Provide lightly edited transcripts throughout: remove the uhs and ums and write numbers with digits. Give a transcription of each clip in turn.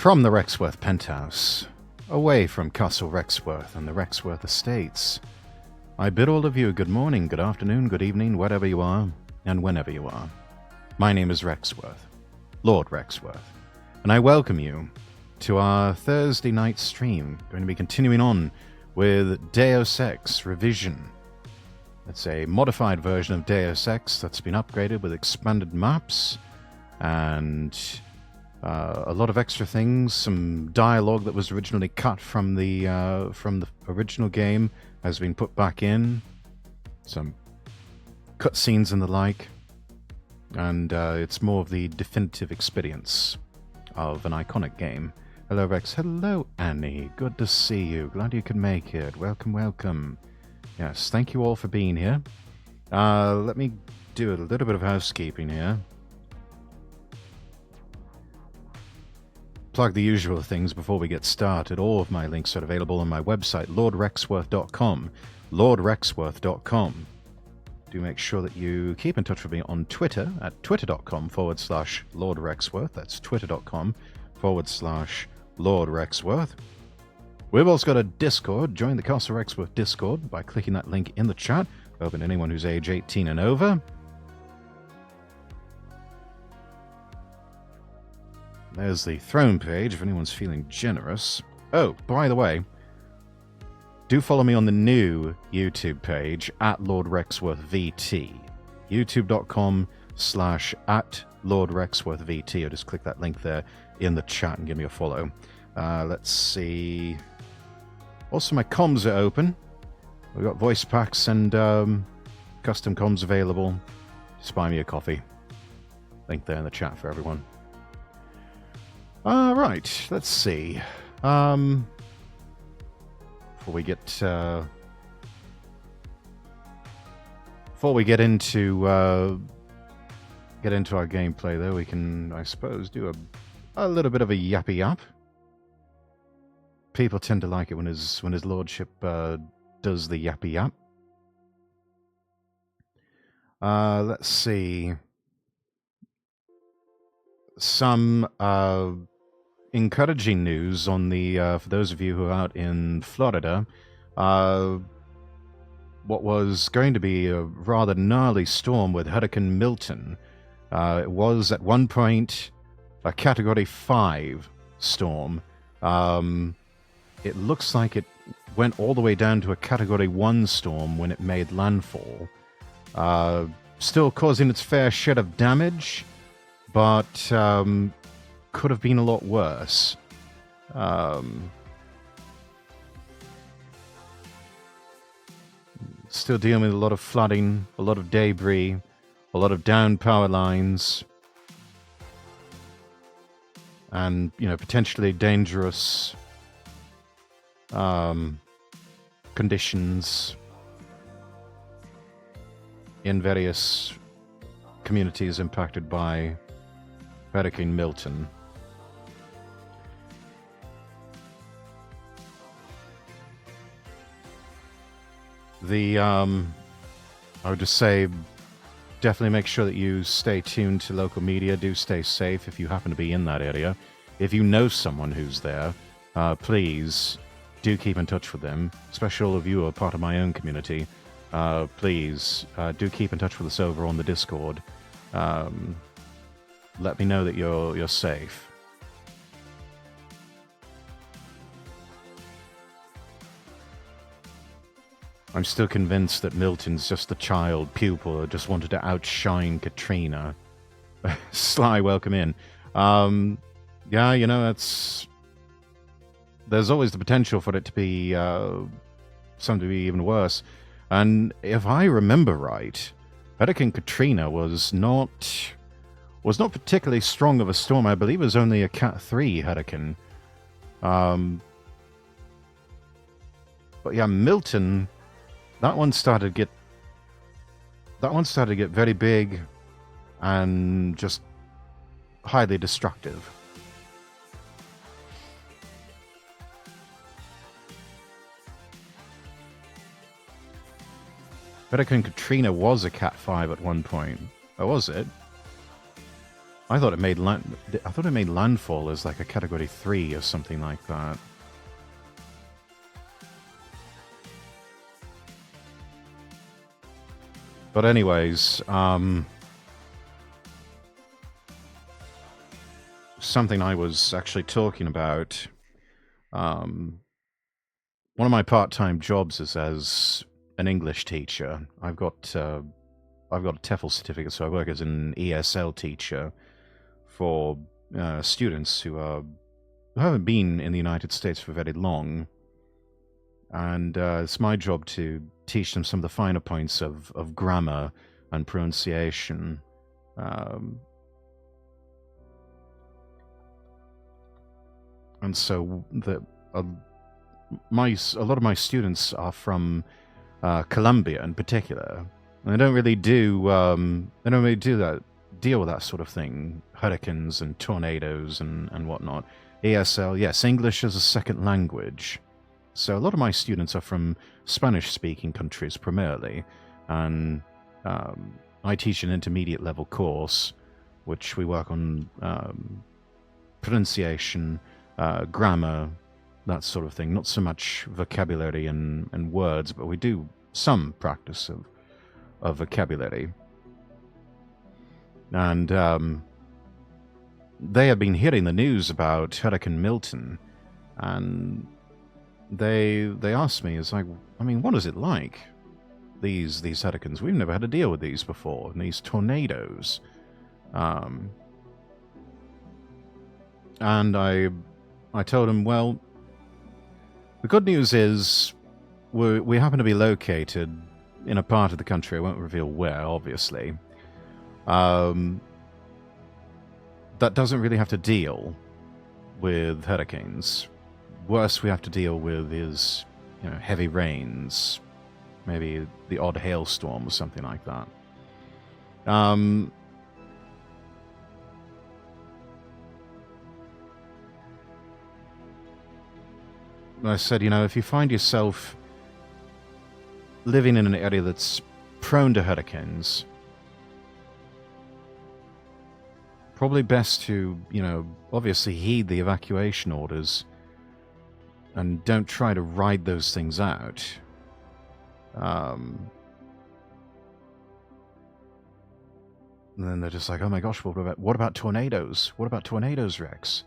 From the Rexworth penthouse, away from Castle Rexworth and the Rexworth estates, I bid all of you good morning, good afternoon, good evening, wherever you are, and whenever you are. My name is Rexworth, Lord Rexworth, and I welcome you to our Thursday night stream. Going to be continuing on with Deus Ex Revision. It's a modified version of Deus Ex that's been upgraded with expanded maps and a lot of extra things. Some dialogue that was originally cut from the original game has been put back in. Some cutscenes and the like, and it's more of the definitive experience of an iconic game. Hello, Rex. Hello, Annie. Good to see you. Glad you could make it. Welcome, welcome. Yes, thank you all for being here. Let me do a little bit of housekeeping here. Plug the usual things before we get started. All of my links are available on my website, lordrexworth.com. lordrexworth.com. Do make sure that you keep in touch with me on Twitter at twitter.com/lordrexworth. That's twitter.com/lordrexworth. We've also got a Discord. Join the Castle Rexworth Discord by clicking that link in the chat. Open to anyone who's age 18 and over. There's the throne page if anyone's feeling generous. Oh, by the way, do follow me on the new YouTube page at Lord Rexworth VT. youtube.com/@LordRexworthVT. Or just click that link there in the chat and give me a follow. Let's see. Also, my comms are open. We've got voice packs and custom comms available. Just buy me a coffee. Link there in the chat for everyone. Right, let's see. Before we get into our gameplay, though, we can, I suppose, do a little bit of a yappy yap. People tend to like it when his lordship does the yappy yap. Let's see. Some encouraging news on the for those of you who are out in Florida. What was going to be a rather gnarly storm with Hurricane Milton. It was at one point a Category 5 storm. It looks like it went all the way down to a Category 1 storm when it made landfall. Still causing its fair share of damage, but could have been a lot worse. Still dealing with a lot of flooding, a lot of debris, a lot of downed power lines, and, you know, potentially dangerous conditions in various communities impacted by Hurricane Milton. I would just say, definitely make sure that you stay tuned to local media. Do stay safe if you happen to be in that area. If you know someone who's there, please do keep in touch with them, especially all of you who are part of my own community. Please do keep in touch with us over on the Discord. Let me know that you're safe. I'm still convinced that Milton's just a child pupil who just wanted to outshine Katrina. Sly, welcome in. Yeah, you know, there's always the potential for it to be something to be even worse. And if I remember right, Hurricane Katrina was not particularly strong of a storm. I believe it was only a Cat 3 hurricane. But yeah, Milton, that one started to get very big and just highly destructive. Hurricane Katrina was a Cat 5 at one point. Oh, was it? I thought it made landfall as like a Category 3 or something like that. But anyways, something I was actually talking about. One of my part-time jobs is as an English teacher. I've got a TEFL certificate, so I work as an ESL teacher for students who haven't been in the United States for very long, and it's my job to teach them some of the finer points of grammar and pronunciation. And so a lot of my students are from Colombia in particular, and they don't really deal with that sort of thing, hurricanes and tornadoes and whatnot. ESL, yes, English as a second language. So a lot of my students are from Spanish-speaking countries primarily, and I teach an intermediate level course, which we work on pronunciation, grammar, that sort of thing. Not so much vocabulary and words, but we do some practice of vocabulary. And they have been hearing the news about Hurricane Milton, and they asked me, it's like, I mean, what is it like? These hurricanes, we've never had to deal with these before, and these tornadoes. And I told them, well, the good news is we happen to be located in a part of the country, I won't reveal where, obviously, that doesn't really have to deal with hurricanes. Worst we have to deal with is, heavy rains, maybe the odd hailstorm or something like that. I said, if you find yourself living in an area that's prone to hurricanes, probably best to, obviously heed the evacuation orders and don't try to ride those things out. And then they're just like, oh my gosh, what about tornadoes? What about tornadoes, Rex?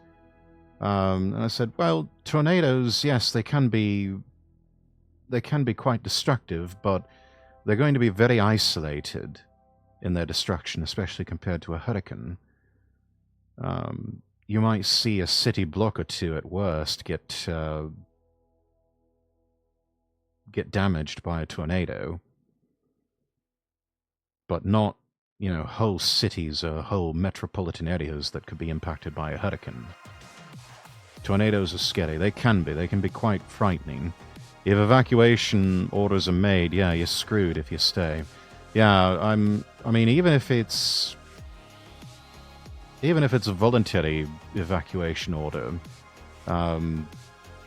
And I said, well, tornadoes, yes, they can be quite destructive, but they're going to be very isolated in their destruction, especially compared to a hurricane. You might see a city block or two at worst get damaged by a tornado, but not, whole cities or whole metropolitan areas that could be impacted by a hurricane. Tornadoes are scary. They can be quite frightening. If evacuation orders are made, yeah, you're screwed if you stay. Yeah, I mean, even if it's a voluntary evacuation order,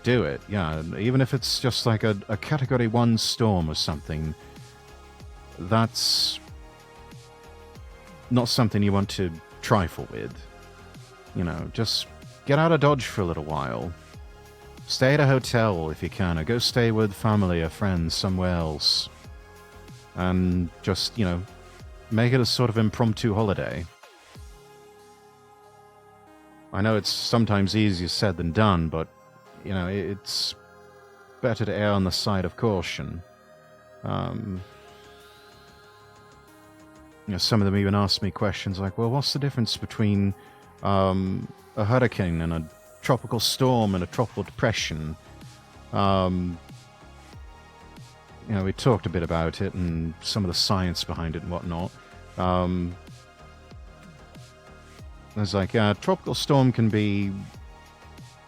do it. Yeah, even if it's just like a Category 1 storm or something, that's not something you want to trifle with. Just get out of Dodge for a little while. Stay at a hotel if you can, or go stay with family or friends somewhere else. And just, make it a sort of impromptu holiday. I know it's sometimes easier said than done, but, it's better to err on the side of caution. Some of them even ask me questions like, well, what's the difference between a hurricane and a tropical storm and a tropical depression? We talked a bit about it and some of the science behind it and whatnot. There's like, a tropical storm can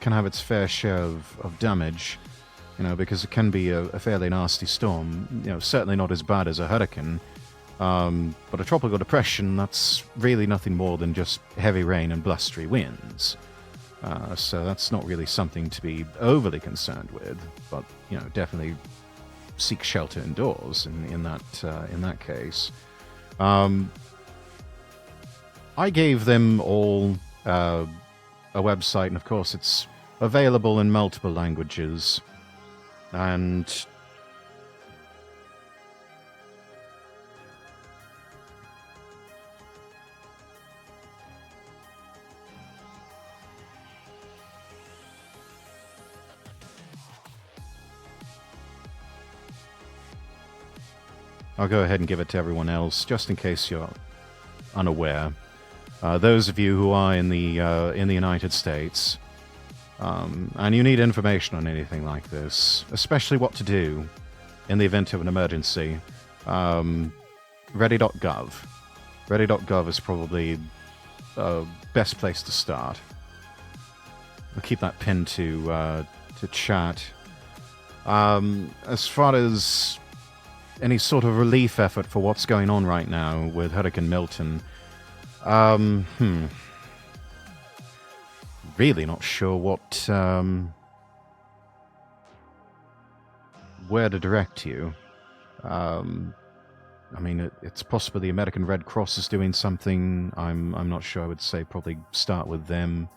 have its fair share of damage, because it can be a fairly nasty storm. Certainly not as bad as a hurricane. But a tropical depression, that's really nothing more than just heavy rain and blustery winds. So that's not really something to be overly concerned with, but, definitely seek shelter indoors in that case. I gave them all a website, and of course it's available in multiple languages. And I'll go ahead and give it to everyone else, just in case you're unaware. Those of you who are in the United States, and you need information on anything like this, especially what to do in the event of an emergency, ready.gov. Ready.gov is probably the best place to start. I'll keep that pinned to chat. As far as any sort of relief effort for what's going on right now with Hurricane Milton, really not sure what, where to direct you. I mean, it's possible the American Red Cross is doing something. I'm not sure. I would say probably start with them.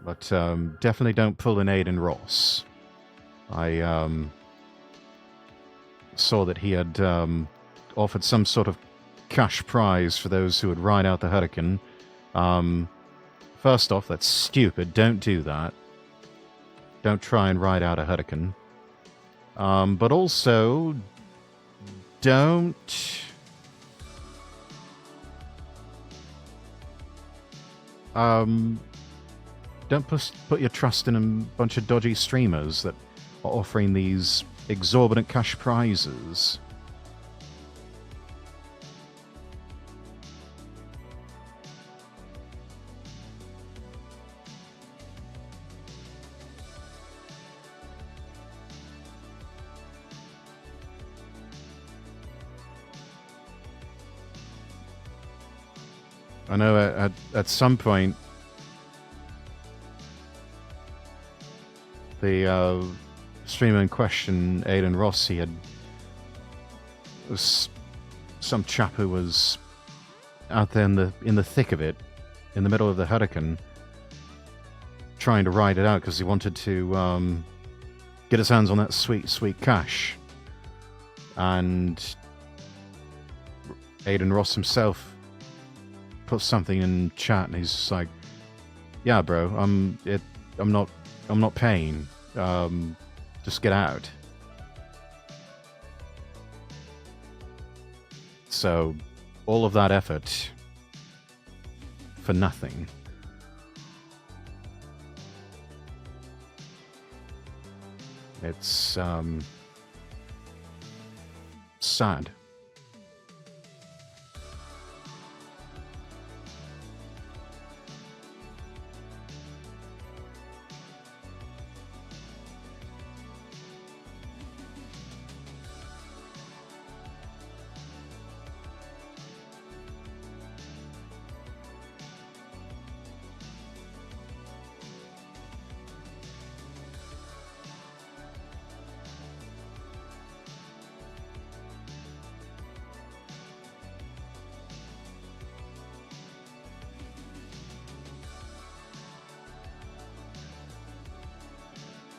But definitely don't pull an Aiden Ross. I saw that he had offered some sort of cash prize for those who would ride out the hurricane. First off, that's stupid. Don't do that. Don't try and ride out a hurricane. But also, don't put your trust in a bunch of dodgy streamers that are offering these exorbitant cash prizes. I know at some point the streamer in question, Aiden Ross, he was some chap who was out there in the thick of it, in the middle of the hurricane, trying to ride it out because he wanted to get his hands on that sweet cash. And Aiden Ross himself put something in chat, and he's just like, "Yeah, bro, I'm not paying. Just get out." So, all of that effort for nothing. It's sad.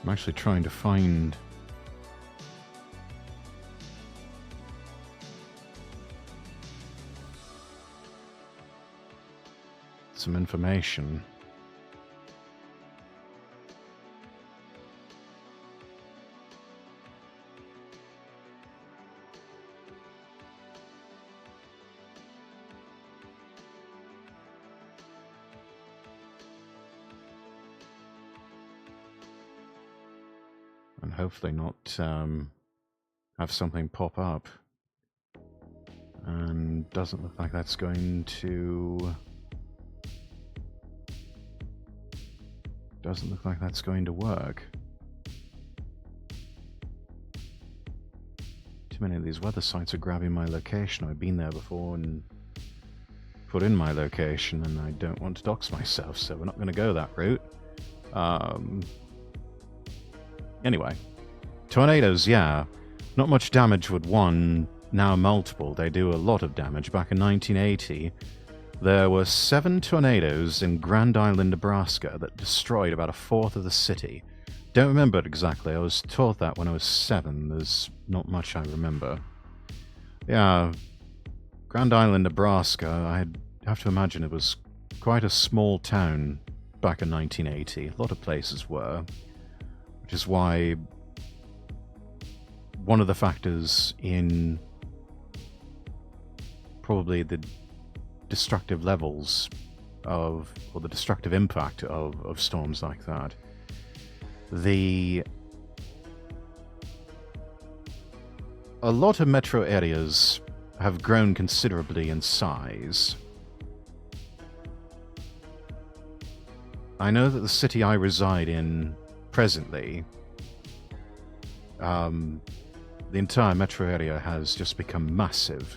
I'm actually trying to find some information. And hopefully not have something pop up. And doesn't look like that's going to... Doesn't look like that's going to work. Too many of these weather sites are grabbing my location. I've been there before and put in my location, and I don't want to dox myself, so we're not going to go that route. Anyway, tornadoes, yeah. Not much damage with one, now multiple. They do a lot of damage. Back in 1980, there were 7 tornadoes in Grand Island, Nebraska that destroyed about a fourth of the city. Don't remember it exactly. I was taught that when I was 7. There's not much I remember. Yeah, Grand Island, Nebraska, I'd have to imagine it was quite a small town back in 1980. A lot of places were, which is why one of the factors in probably the destructive levels of, or the destructive impact of storms like that. A lot of metro areas have grown considerably in size. I know that the city I reside in presently, the entire metro area has just become massive.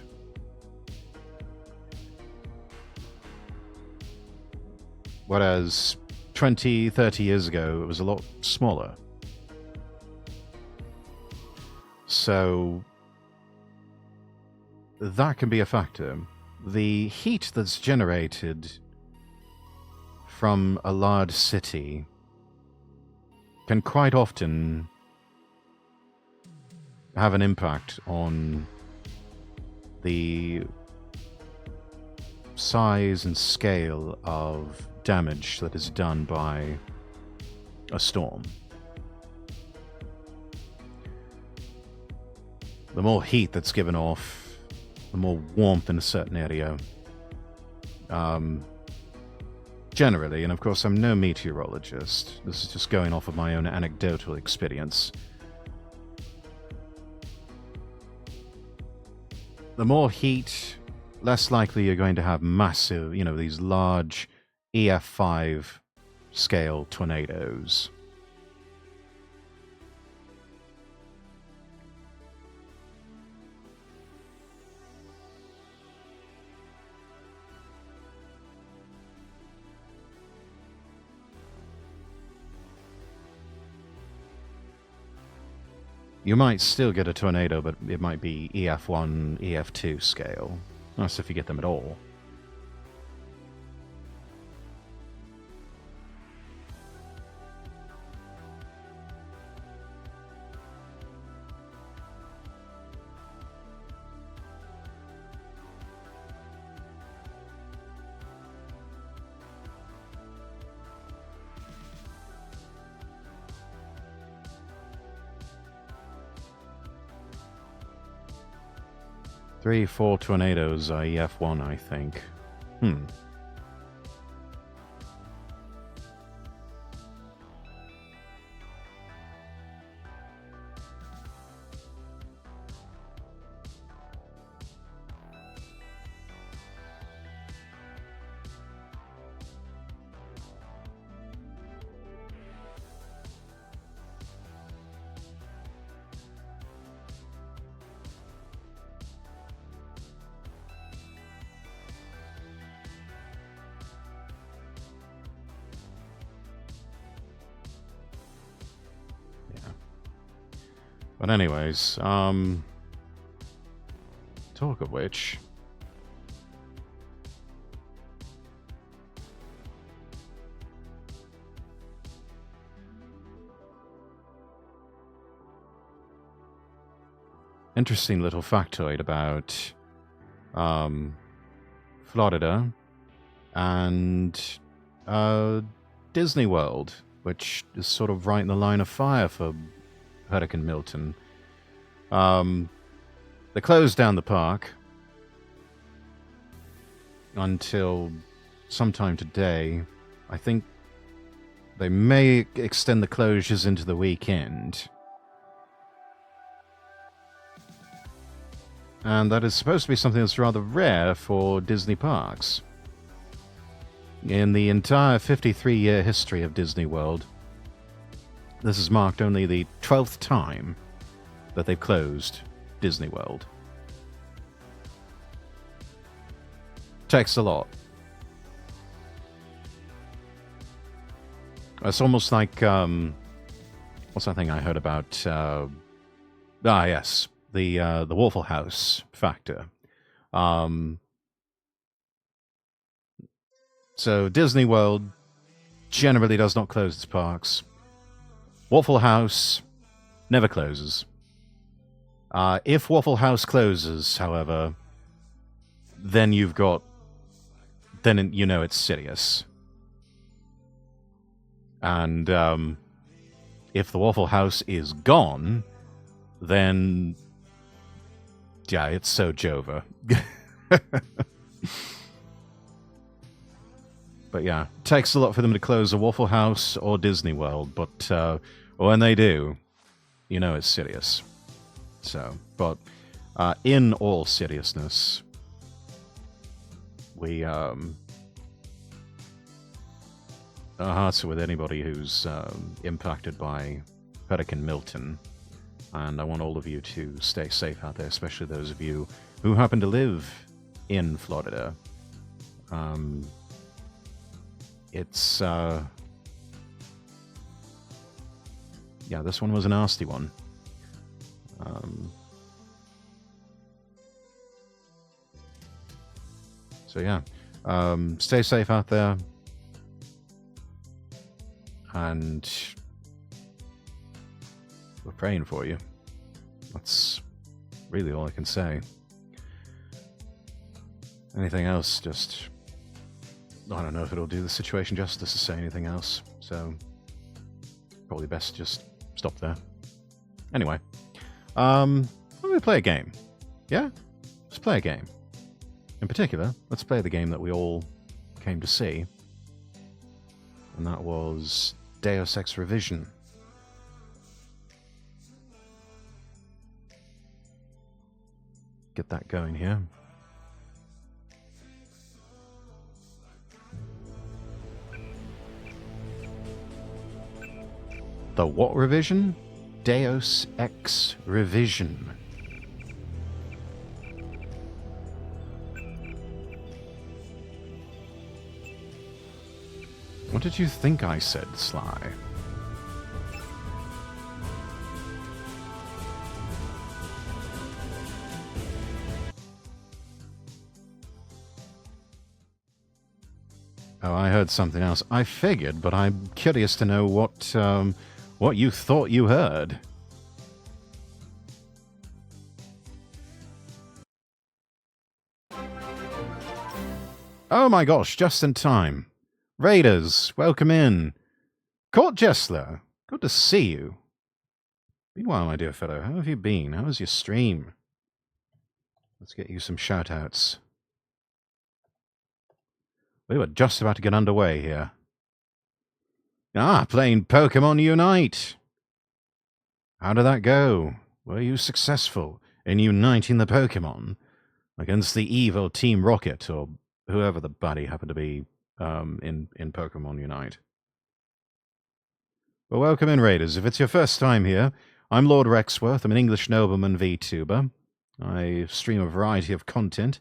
Whereas 20, 30 years ago, it was a lot smaller. So that can be a factor. The heat that's generated from a large city can quite often have an impact on the size and scale of damage that is done by a storm. The more heat that's given off, the more warmth in a certain area. Generally, and of course I'm no meteorologist, this is just going off of my own anecdotal experience. The more heat, less likely you're going to have massive, these large EF5 scale tornadoes. You might still get a tornado, but it might be EF1, EF2 scale. That's if you get them at all. Three, 4 tornadoes are EF1, I think. But anyways, talk of which, interesting little factoid about Florida and Disney World, which is sort of right in the line of fire for Hurricane Milton. They closed down the park until sometime today. I think they may extend the closures into the weekend. And that is supposed to be something that's rather rare for Disney parks. In the entire 53-year history of Disney World, this has marked only the 12th time that they've closed Disney World. Takes a lot. It's almost like, what's that thing I heard about? Yes, the Waffle House factor. So Disney World generally does not close its parks. Waffle House never closes. If Waffle House closes, however, then you know it's serious. And if the Waffle House is gone, then yeah, it's so Jova. But yeah, it takes a lot for them to close a Waffle House or Disney World, but when they do, you know it's serious. So, but in all seriousness, our hearts are with anybody who's impacted by Hurricane Milton, and I want all of you to stay safe out there, especially those of you who happen to live in Florida. It's yeah, this one was a nasty one. So yeah, stay safe out there, and we're praying for you. That's really all I can say. Anything else, just... I don't know if it'll do the situation justice to say anything else, so probably best just stop there. Anyway, why don't we play a game? Yeah? Let's play a game. In particular, let's play the game that we all came to see, and that was Deus Ex Revision. Get that going here. The what revision? Deus Ex Revision. What did you think I said, Sly? Oh, I heard something else. I figured, but I'm curious to know what you thought you heard. Oh my gosh, just in time. Raiders, welcome in. Court Jessler, good to see you. Meanwhile, my dear fellow, how have you been? How was your stream? Let's get you some shout-outs. We were just about to get underway here. Playing Pokemon Unite. How did that go? Were you successful in uniting the Pokemon against the evil Team Rocket, or whoever the buddy happened to be in Pokemon Unite? Well, welcome in, Raiders. If it's your first time here, I'm Lord Rexworth. I'm an English nobleman VTuber. I stream a variety of content,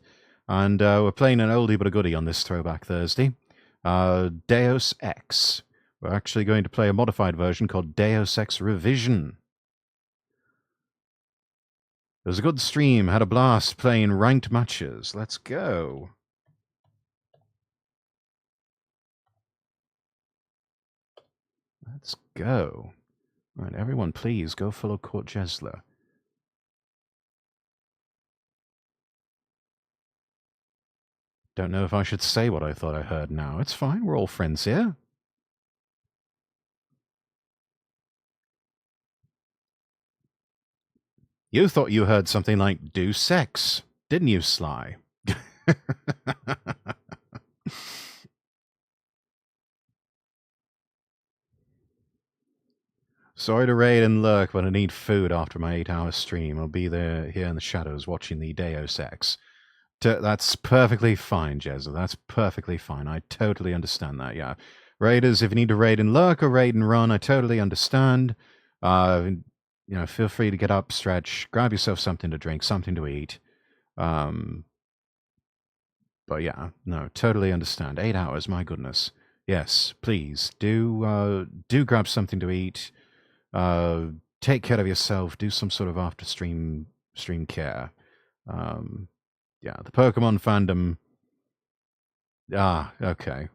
and we're playing an oldie but a goodie on this Throwback Thursday. Deus Ex. We're actually going to play a modified version called Deus Ex Revision. It was a good stream. Had a blast playing ranked matches. Let's go. Let's go. All right, everyone, please go follow Court Jessler. Don't know if I should say what I thought I heard now. It's fine. We're all friends here. You thought you heard something like do sex, didn't you, Sly? Sorry to raid and lurk, but I need food after my 8-hour stream. I'll be there here in the shadows watching the Deus Ex. That's perfectly fine, Jezza. That's perfectly fine. I totally understand that, yeah. Raiders, if you need to raid and lurk or raid and run, I totally understand. Feel free to get up, stretch, grab yourself something to drink, something to eat. But yeah, no, totally understand. 8 hours, my goodness. Yes, please, do grab something to eat. Take care of yourself. Do some sort of after-stream Stream care. Yeah, the Pokemon fandom. Okay.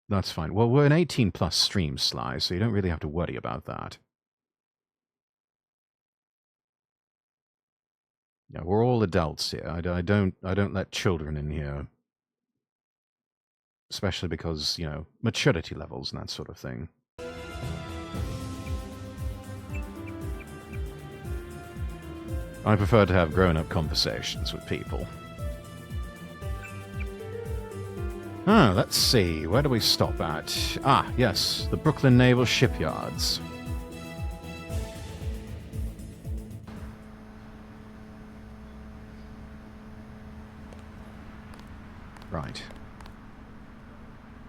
That's fine. Well, we're an 18-plus stream, Sly, so you don't really have to worry about that. Yeah, we're all adults here. I don't let children in here. Especially because, maturity levels and that sort of thing. I prefer to have grown-up conversations with people. Let's see. Where do we stop at? Yes, the Brooklyn Naval Shipyards. Right.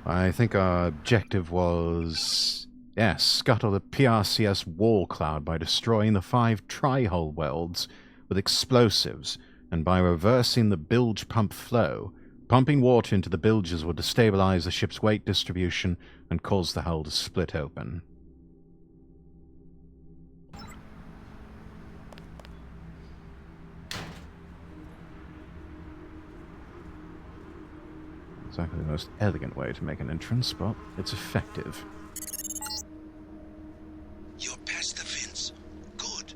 I think our objective was... Yes, scuttle the PRCS wall cloud by destroying the 5 tri-hull welds with explosives, and by reversing the bilge pump flow. Pumping water into the bilges will destabilize the ship's weight distribution and cause the hull to split open. Exactly the most elegant way to make an entrance, but it's effective. You're past the fence. Good.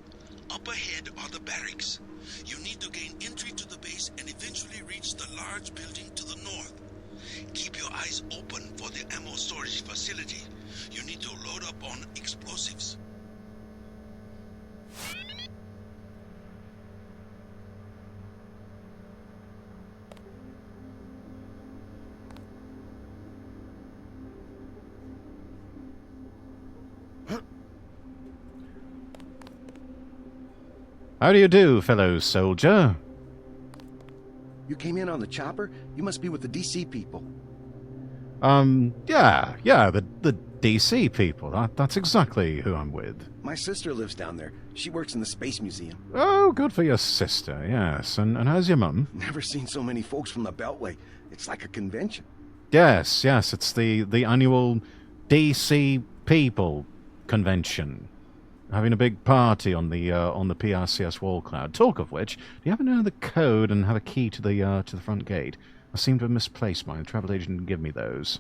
Up ahead are the barracks. You need to gain entry to the base and eventually reach the large building to the north. Keep your eyes open for the ammo storage facility. You need to load up on explosives. How do you do, fellow soldier? You came in on the chopper? You must be with the DC people. Yeah, the DC people. That's exactly who I'm with. My sister lives down there. She works in the Space Museum. Oh, good for your sister, yes. And how's your mum? Never seen so many folks from the Beltway. It's like a convention. Yes, it's the annual DC people convention. Having a big party on the PRCS wall cloud. Talk of which, do you happen to know the code and have a key to the front gate? I seem to have misplaced mine. The travel agent didn't give me those.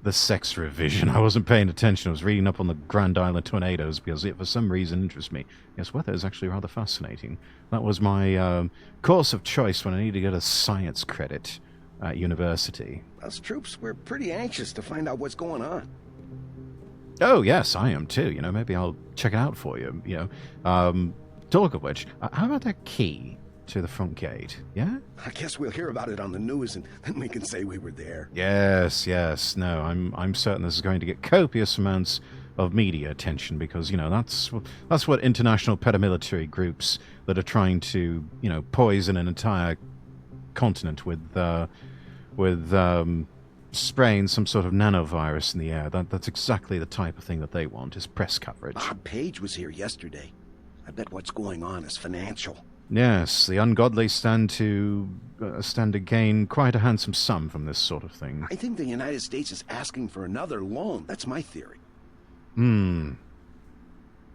The sex revision. I wasn't paying attention. I was reading up on the Grand Island tornadoes because it, for some reason, interests me. Yes, weather is actually rather fascinating. That was my course of choice when I needed to get a science credit at university. Us troops, we're pretty anxious to find out what's going on. Oh, yes, I am too. Maybe I'll check it out for you. Talk of which, how about that key to the front gate? Yeah? I guess we'll hear about it on the news and then we can say we were there. Yes. No, I'm certain this is going to get copious amounts of media attention because, that's what international paramilitary groups that are trying to, poison an entire continent with spraying some sort of nanovirus in the air. That's exactly the type of thing that they want, is press coverage. Bob Page was here yesterday. I bet what's going on is financial. Yes, the ungodly stand to gain quite a handsome sum from this sort of thing. I think the United States is asking for another loan. That's my theory.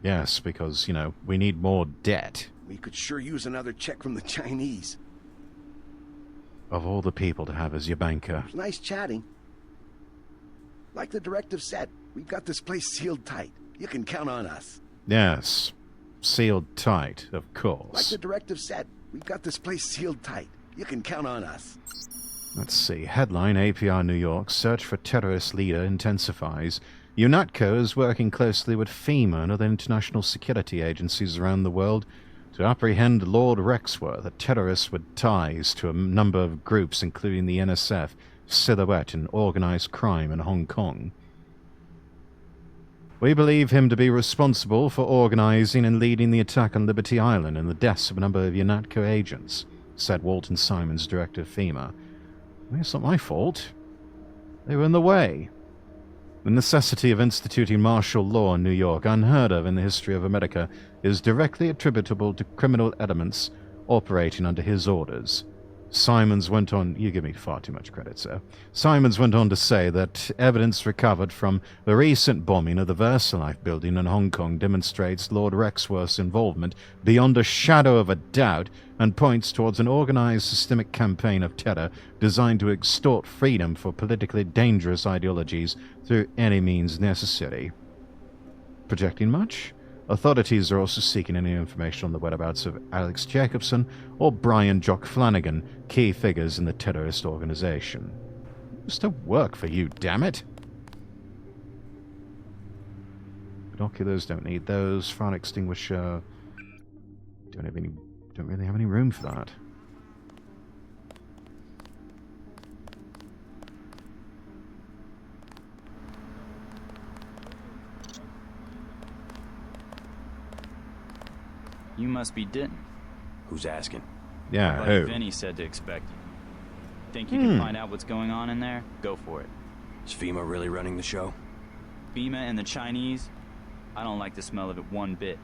Yes, because, we need more debt. We could sure use another check from the Chinese. Of all the people to have as your banker. It was nice chatting. Like the directive said, we've got this place sealed tight. You can count on us. Yes. Sealed tight, of course. Like the directive said, we've got this place sealed tight. You can count on us. Let's see. Headline, APR New York. Search for terrorist leader intensifies. UNATCO is working closely with FEMA and other international security agencies around the world to apprehend Lord Rexworth, a terrorist with ties to a number of groups including the NSF, Silhouette, and organized crime in Hong Kong. We believe him to be responsible for organizing and leading the attack on Liberty Island and the deaths of a number of UNATCO agents, said Walton Simons, director of FEMA. Well, it's not my fault. They were in the way. The necessity of instituting martial law in New York, unheard of in the history of America, is directly attributable to criminal elements operating under his orders. Simons went on, you give me far too much credit, sir. Simons went on to say that evidence recovered from the recent bombing of the VersaLife building in Hong Kong demonstrates Lord Rexworth's involvement beyond a shadow of a doubt and points towards an organized systemic campaign of terror designed to extort freedom for politically dangerous ideologies through any means necessary. Projecting much? Authorities are also seeking any information on the whereabouts of Alex Jacobson or Brian Jock Flanagan, key figures in the terrorist organization. Still work for you, damn it! Binoculars, don't need those. Fire extinguisher. Don't really have any room for that. You must be Denton. Who's asking? Yeah, Like who? Vinny said to expect you. Think you can find out what's going on in there? Go for it. Is FEMA really running the show? FEMA and the Chinese? I don't like the smell of it one bit.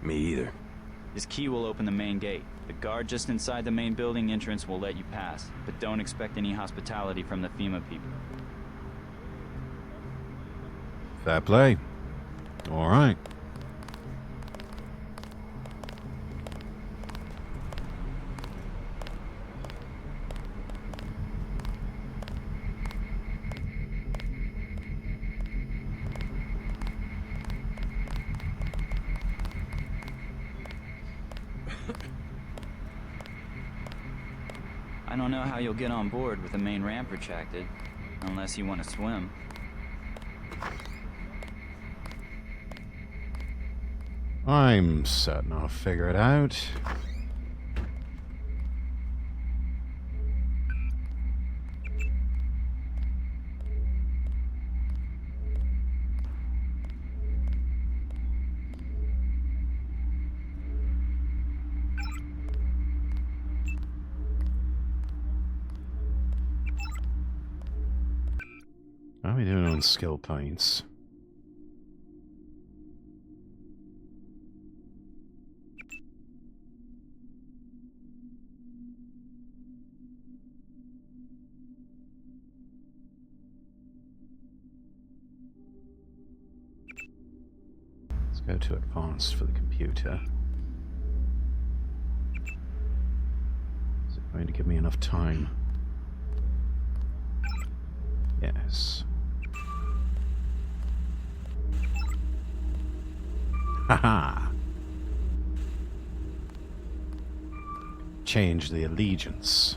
Me either. This key will open the main gate. The guard just inside the main building entrance will let you pass, but don't expect any hospitality from the FEMA people. Fair play. Alright. I don't know how you'll get on board with the main ramp retracted, unless you want to swim. I'm certain I'll figure it out. How are we doing on skill points? Let's go to advanced for the computer. Is it going to give me enough time? Yes. Haha! Change the allegiance.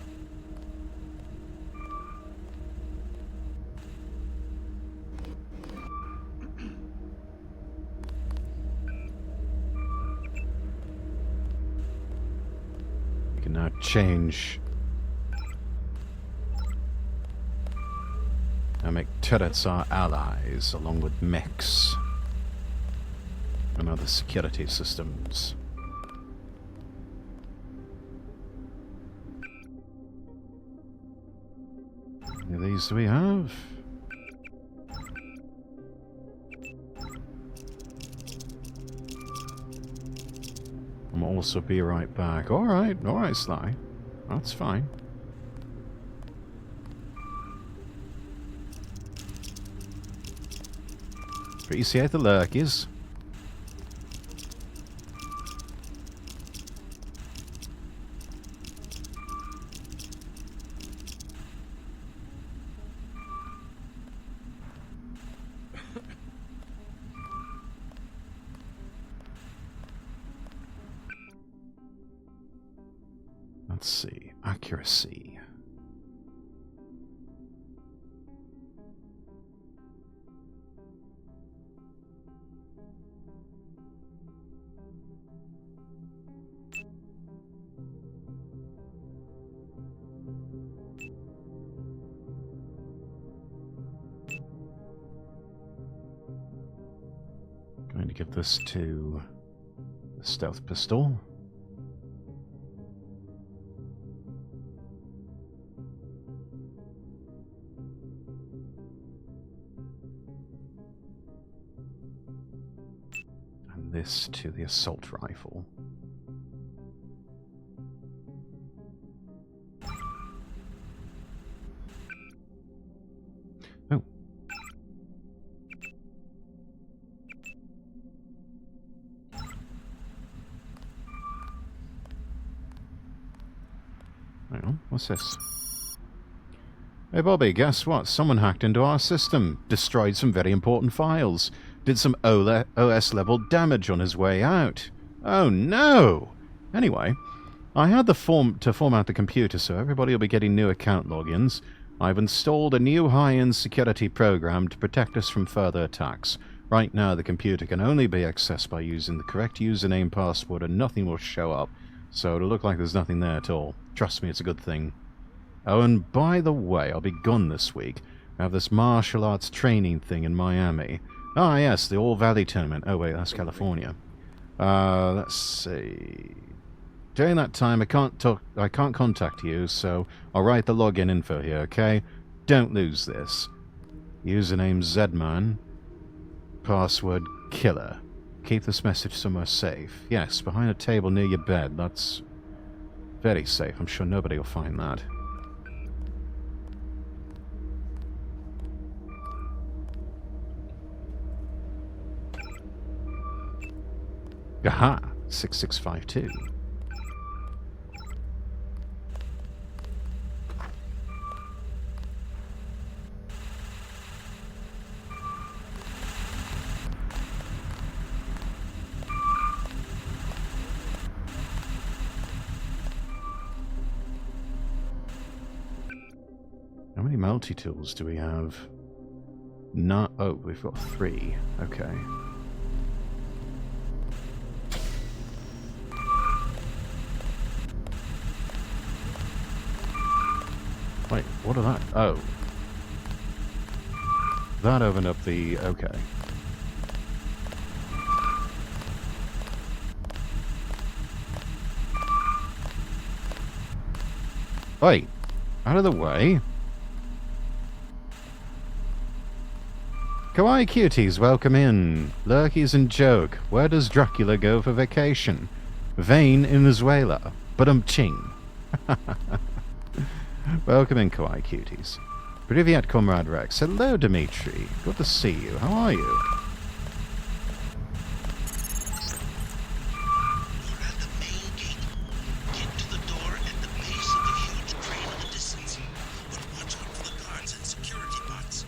We can now change. Now make turrets our allies, along with mechs and other security systems. How many of these do we have? I'll also be right back. Alright, Sly. That's fine. Appreciate the lurkies. Let's see. Accuracy. Going to give this to the stealth pistol. And this to the assault rifle. What's this? Hey Bobby, guess what? Someone hacked into our system, destroyed some very important files, did some OS level damage on his way out. Oh no! Anyway, I had to format the computer so everybody will be getting new account logins. I've installed a new high-end security program to protect us from further attacks. Right now the computer can only be accessed by using the correct username password and nothing will show up. So it'll look like there's nothing there at all. Trust me, it's a good thing. Oh, and by the way, I'll be gone this week. I have this martial arts training thing in Miami. Ah, yes, the All Valley Tournament. Oh, wait, that's California. Let's see. During that time, I can't contact you, so I'll write the login info here, okay? Don't lose this. Username Zedman. Password Killer. Keep this message somewhere safe. Yes, behind a table near your bed. That's very safe. I'm sure nobody will find that. Aha! 6652. How many multi-tools do we have? No. Oh, we've got 3. Okay. Wait, what are that? Oh. That opened up the... Okay. Wait. Out of the way. Kawaii cuties, welcome in. Lurkies and joke. Where does Dracula go for vacation? Vain in Venezuela. Ching. Welcome in, Kawaii cuties. Privyet, Comrade Rex. Hello, Dimitri. Good to see you. How are you? You're at the main gate. Get to the door at the base of the huge crane in the distance. But watch out for the guards and security bots.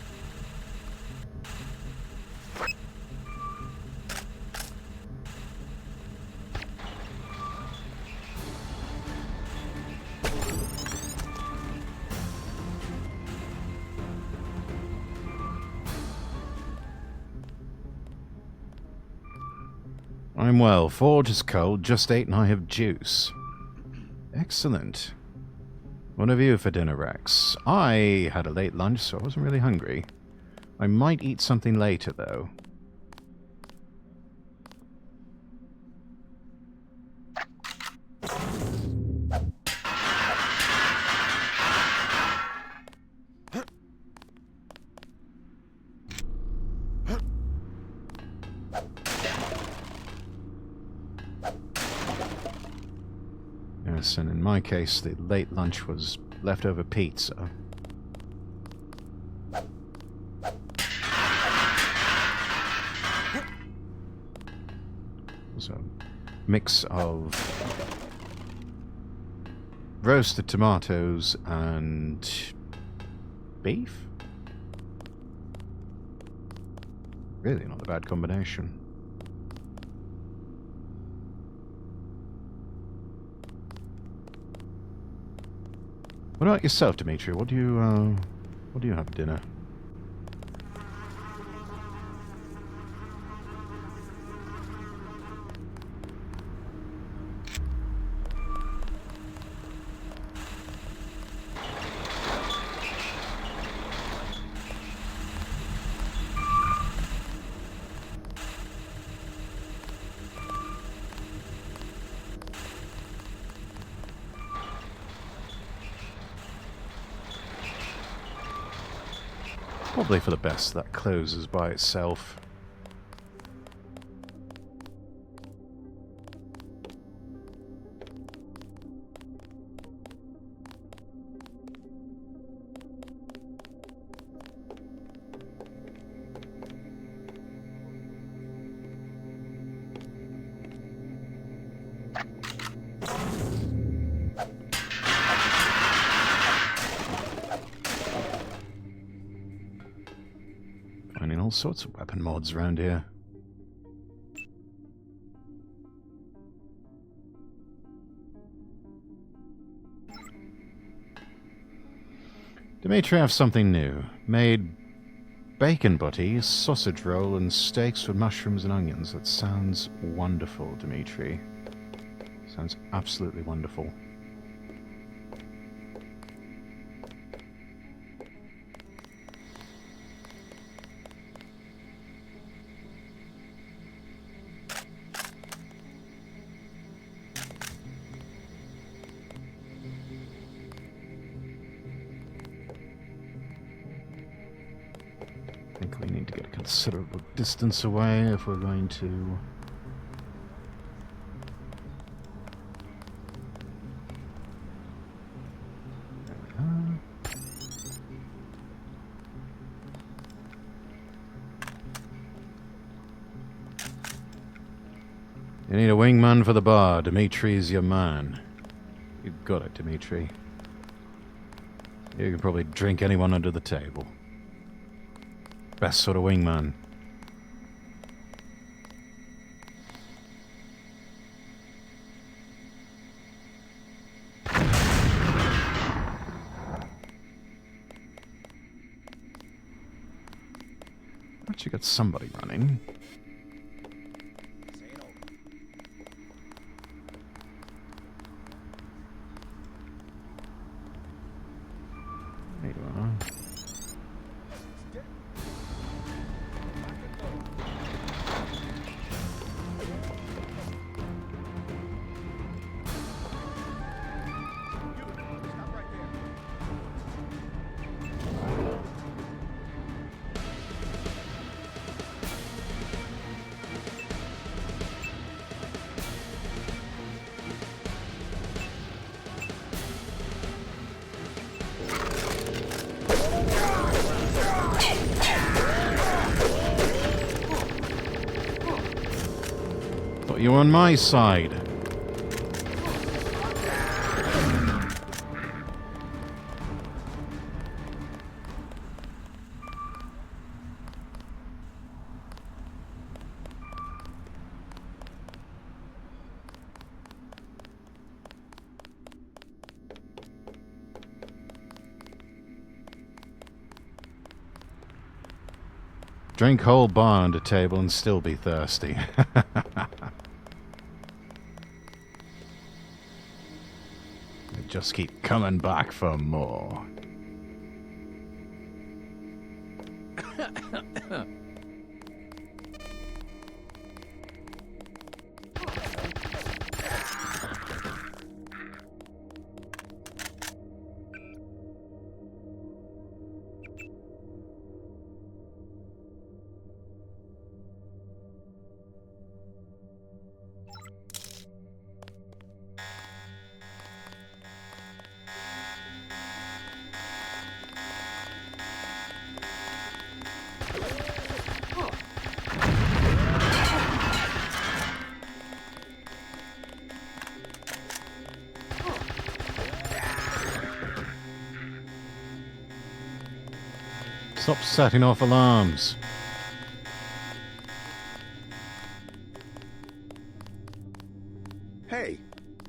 I'm well. Forge is cold. Just ate and I have juice. Excellent. What have you for dinner, Rex? I had a late lunch, so I wasn't really hungry. I might eat something later, though. Yes, and in my case, the late lunch was leftover pizza. It was a mix of roasted tomatoes and beef? Really not a bad combination. What about yourself, Dimitri? What do you have for dinner? Probably for the best that closes by itself. all sorts of weapon mods around here. Dimitri have something new. Made bacon butty, sausage roll, and steaks with mushrooms and onions. That sounds wonderful, Dimitri. Sounds absolutely wonderful. I think we need to get a considerable distance away if we're going to... You need a wingman for the bar. Dimitri's your man. You got it, Dimitri. You can probably drink anyone under the table. Best sort of wingman. Actually got somebody running. There you are. Thought you were on my side. Drink whole bar under table and still be thirsty. They just keep coming back for more. Stop setting off alarms. Hey,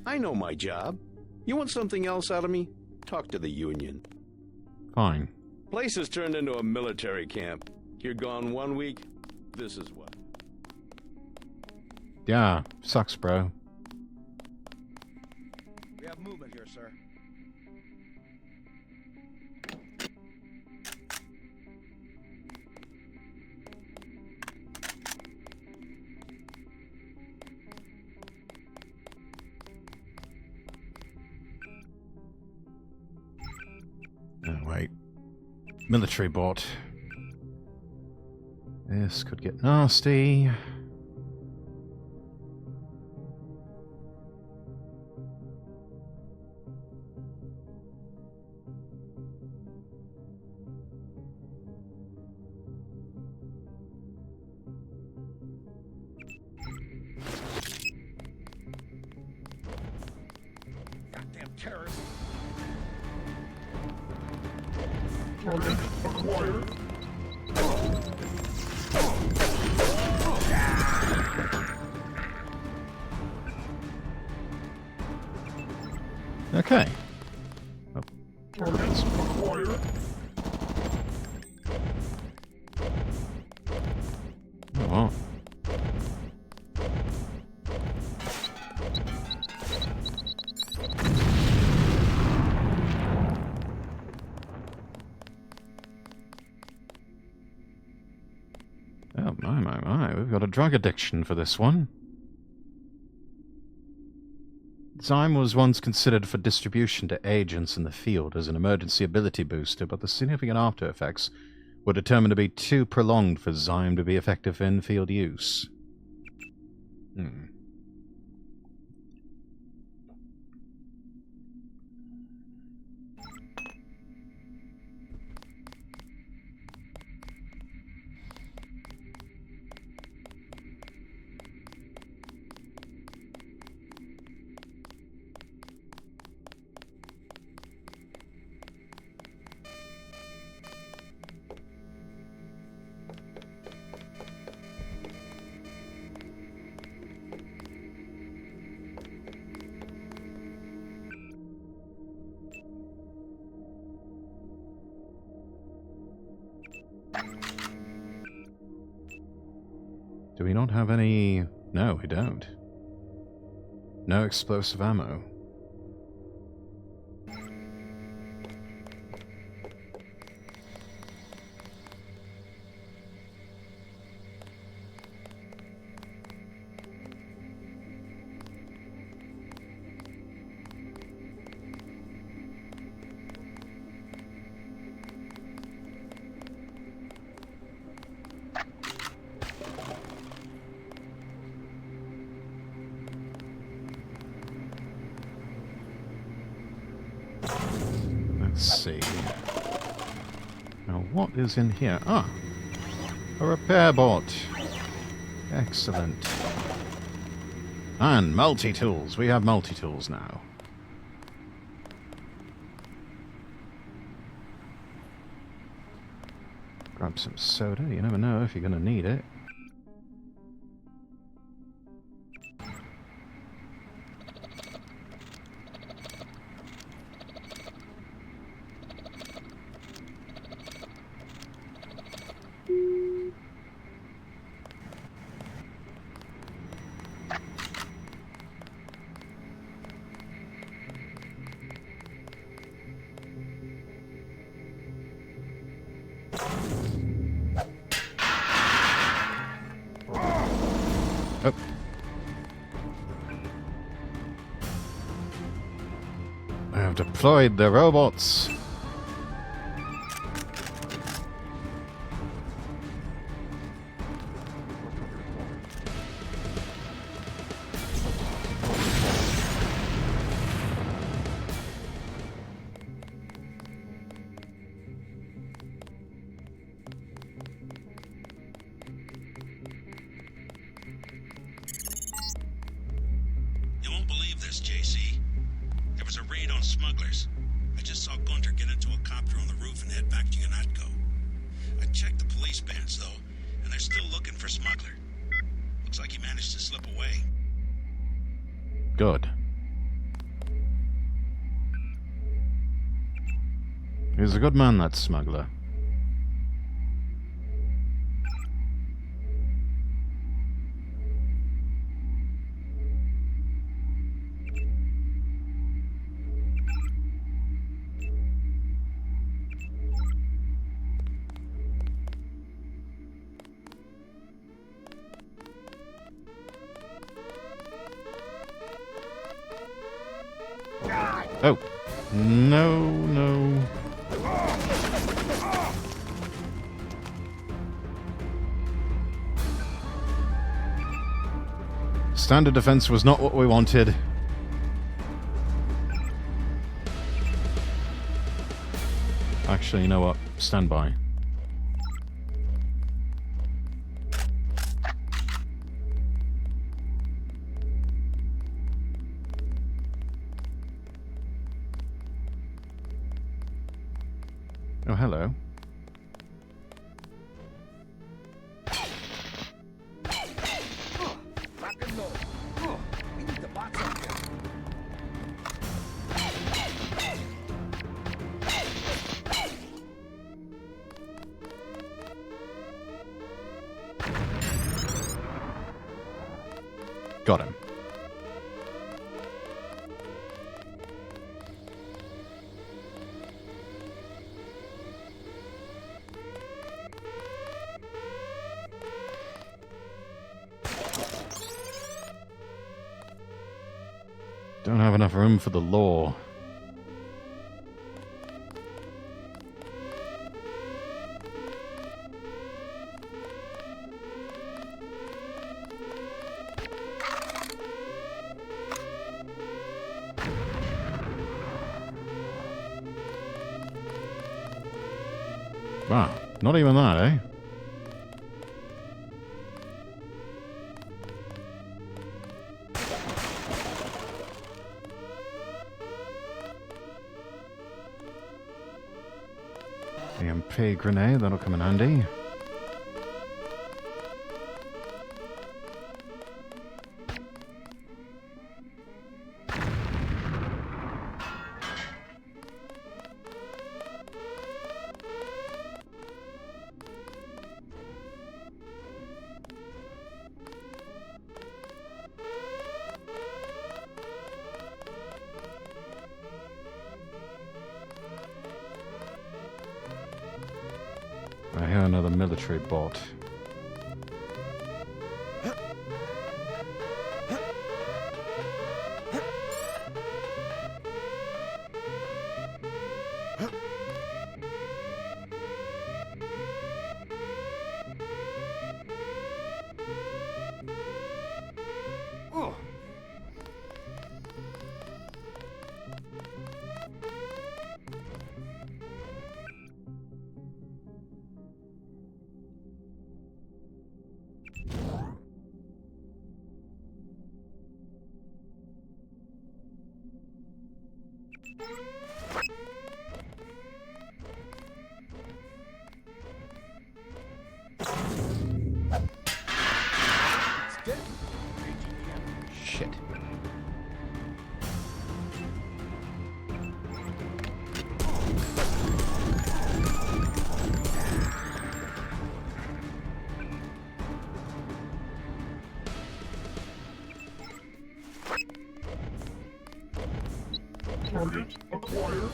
I know my job. You want something else out of me? Talk to the union. Fine. Place has turned into a military camp. You're gone 1 week, this is what. Yeah, sucks, bro. We have movement here, sir. Oh, wait. Military bot. This could get nasty. Goddamn terrorists. Okay. Oh. Oh. Oh, my. We've got a drug addiction for this one. Zyme was once considered for distribution to agents in the field as an emergency ability booster, but the significant after effects were determined to be too prolonged for Zyme to be effective in field use. Do we not have any... No, we don't. No explosive ammo. Let's see. Now, what is in here? Ah! A repair bot. Excellent. And multi-tools. We have multi-tools now. Grab some soda. You never know if you're going to need it. Oh. I have deployed the robots. You won't believe this, JC. There was a raid on smugglers. I just saw Gunter get into a copter on the roof and head back to Unatco. I checked the police bands, though, and they're still looking for Smuggler. Looks like he managed to slip away. Good. He's a good man, that smuggler. Oh. No. Standard defense was not what we wanted. Actually, you know what? Stand by. Oh, hello. Got him. Don't have enough room for the law. Wow, not even that, eh? EMP grenade, that'll come in handy. I hear another military bot. Shit. Target acquired.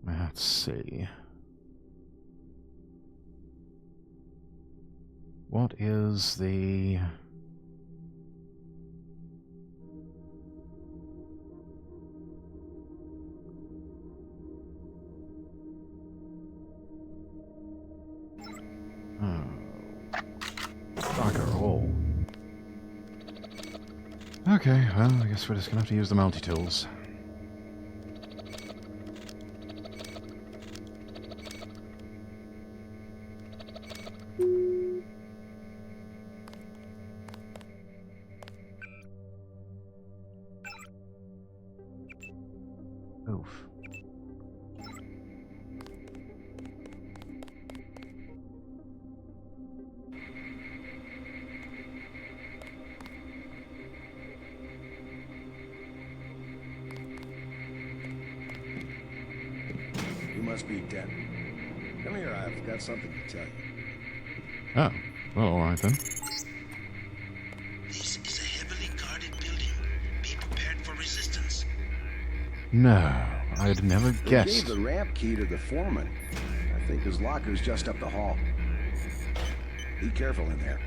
Let's see. What is the... Oh. Bugger all. Okay, well, I guess we're just gonna have to use the multi-tools. Oof. You must be dead. Come here, I've got something to tell you. Oh, well, alright then. This is a heavily guarded building. Be prepared for resistance. No, I'd never They guessed. gave the ramp key to the foreman. I think his locker's just up the hall. Be careful in there.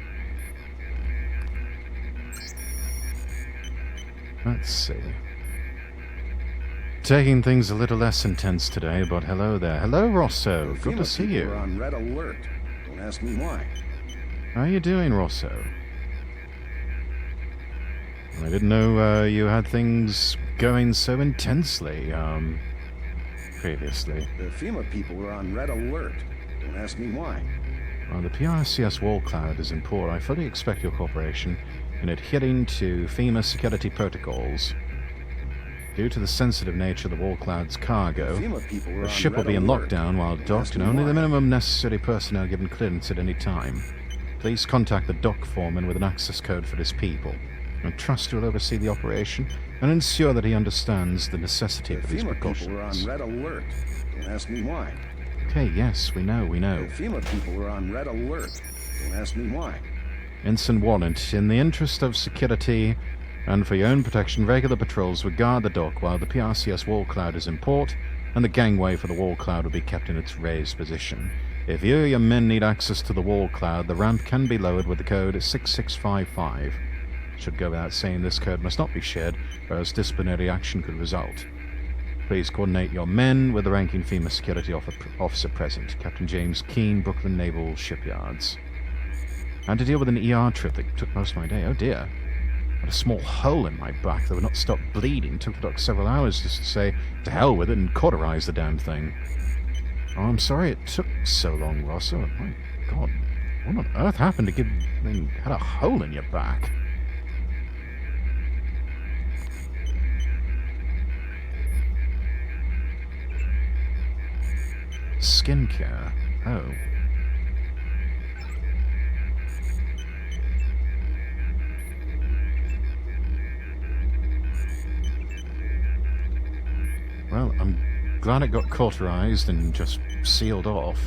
Let's see. Taking things a little less intense today, but hello there. Hello, Rosso. The Good to FEMA see people you. are on red alert. Don't ask me why. How you doing, Rosso? I didn't know you had things going so intensely, previously. The FEMA people are on red alert. Don't ask me why. Well, the PRCS wall cloud is in port. I fully expect your cooperation in adhering to FEMA security protocols. Due to the sensitive nature of the Wall Cloud's cargo, FEMA people were the on ship will red be in alert. lockdown while Don't docked ask and me only the why. minimum necessary personnel given clearance at any time. Please contact the dock foreman with an access code for his people. I trust you'll oversee the operation and ensure that he understands the necessity The for these FEMA people were on precautions. red alert. Don't ask me why. Okay, yes, we know. The FEMA people were on red alert. Don't ask me why. Ensign Warrant, in the interest of security and for your own protection, regular patrols will guard the dock while the PRCS Wall Cloud is in port, and the gangway for the Wall Cloud will be kept in its raised position. If you or your men need access to the Wall Cloud, the ramp can be lowered with the code 6655. Should go without saying this code must not be shared, or else disciplinary action could result. Please coordinate your men with the ranking FEMA security officer present, Captain James Keane, Brooklyn Naval Shipyards. I had to deal with an ER trip that took most of my day. Oh dear. I had a small hole in my back that would not stop bleeding. Took the doc several hours just to say, to hell with it, and cauterize the damn thing. Oh, I'm sorry it took so long, Ross. Oh, my God. What on earth happened to give... had a hole in your back? Skincare. Oh. Well, I'm glad it got cauterized and just sealed off.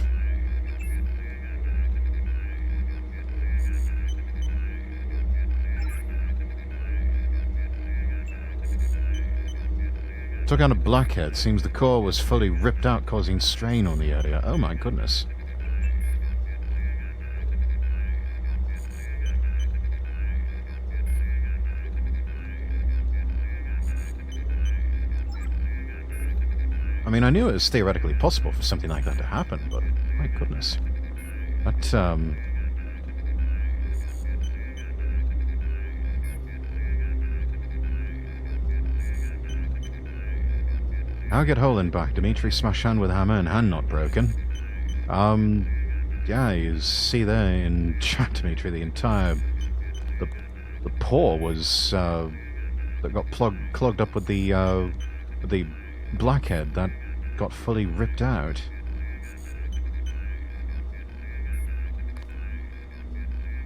Took out a blackhead. Seems the core was fully ripped out, causing strain on the area. Oh my goodness. I mean, I knew it was theoretically possible for something like that to happen, but my goodness. That, I'll get hole in back. Dimitri smashed hand with hammer and hand not broken. Yeah, you see there in chat, Dimitri, the entire... The pore was, that got clogged up with the blackhead that got fully ripped out.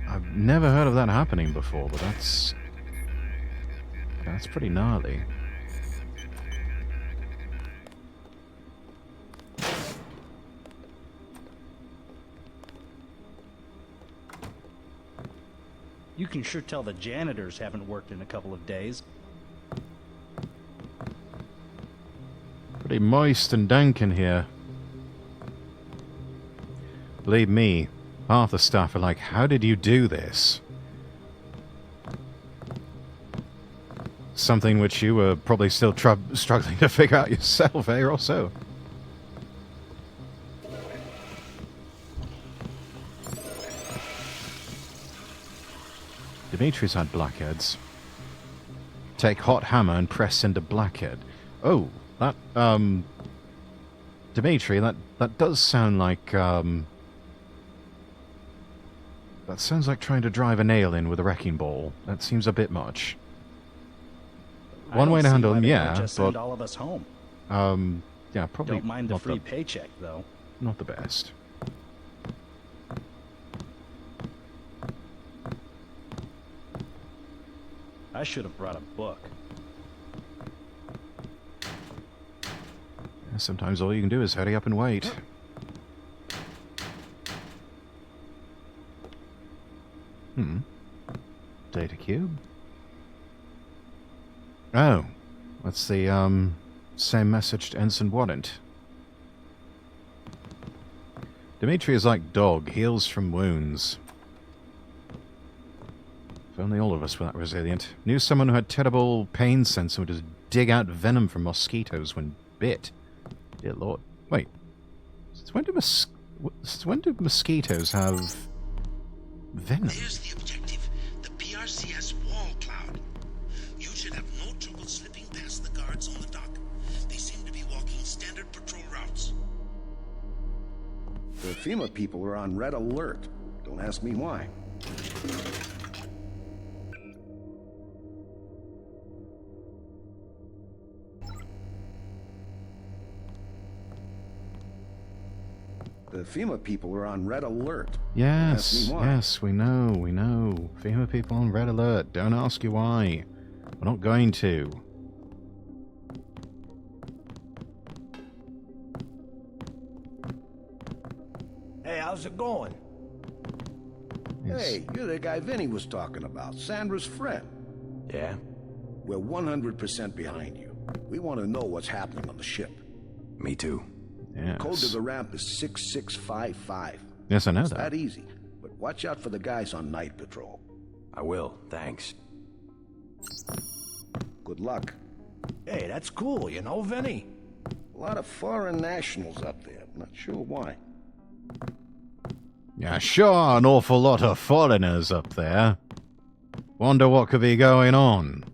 I've never heard of that happening before, but that's pretty gnarly. You can sure tell the janitors haven't worked in a couple of days. Pretty moist and dank in here. Believe me, half the staff are like, how did you do this? Something which you were probably still struggling to figure out yourself, eh, or so? Dimitri's had blackheads. Take hot hammer and press into blackhead. Oh, that, Dimitri, that does sound like, that sounds like trying to drive a nail in with a wrecking ball. That seems a bit much. One way to handle them, yeah, just but... send all of us home. Yeah, probably Don't mind the not free paycheck, though. not the best. I should have brought a book. Sometimes all you can do is hurry up and wait. Data cube? Oh, that's the, same message to Ensign Warrant. Dimitri is like dog, heals from wounds. If only all of us were that resilient. Knew someone who had terrible pain sense and would just dig out venom from mosquitoes when bit. Dear Lord. Wait. Since when do mosquitoes have venom? There's the objective, the PRCS Wall Cloud. You should have no trouble slipping past the guards on the dock. They seem to be walking standard patrol routes. The FEMA people were on red alert. Don't ask me why. The FEMA people are on red alert. Yes, Ask me why. yes, we know. FEMA people on red alert. Don't ask you why. We're not going to. Hey, how's it going? Hey, you're the guy Vinny was talking about, Sandra's friend. Yeah? We're 100% behind you. We want to know what's happening on the ship. Me too. Yes. Code to the ramp is 6655. Yes, I know It's that. that easy, but watch out for the guys on night patrol. I will, thanks. Good luck. Hey, that's cool, you know, Vinny? A lot of foreign nationals up there. Not sure why. Yeah, sure, an awful lot of foreigners up there. Wonder what could be going on.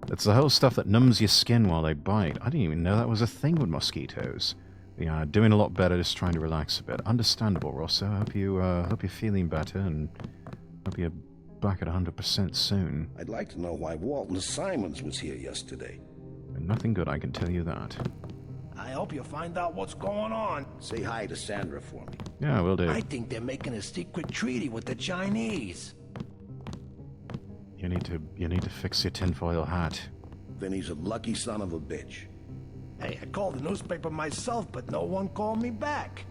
It's the whole stuff that numbs your skin while they bite. I didn't even know that was a thing with mosquitoes. Yeah, doing a lot better, just trying to relax a bit. Understandable, Rosso. Hope you're feeling better and hope you're back at 100% soon. I'd like to know why Walton Simons was here yesterday. Nothing good, I can tell you that. I hope you find out what's going on. Say hi to Sandra for me. Yeah, will do. I think they're making a secret treaty with the Chinese. You need to fix your tinfoil hat. Vinny's a lucky son of a bitch. Hey, I called the newspaper myself, but no one called me back.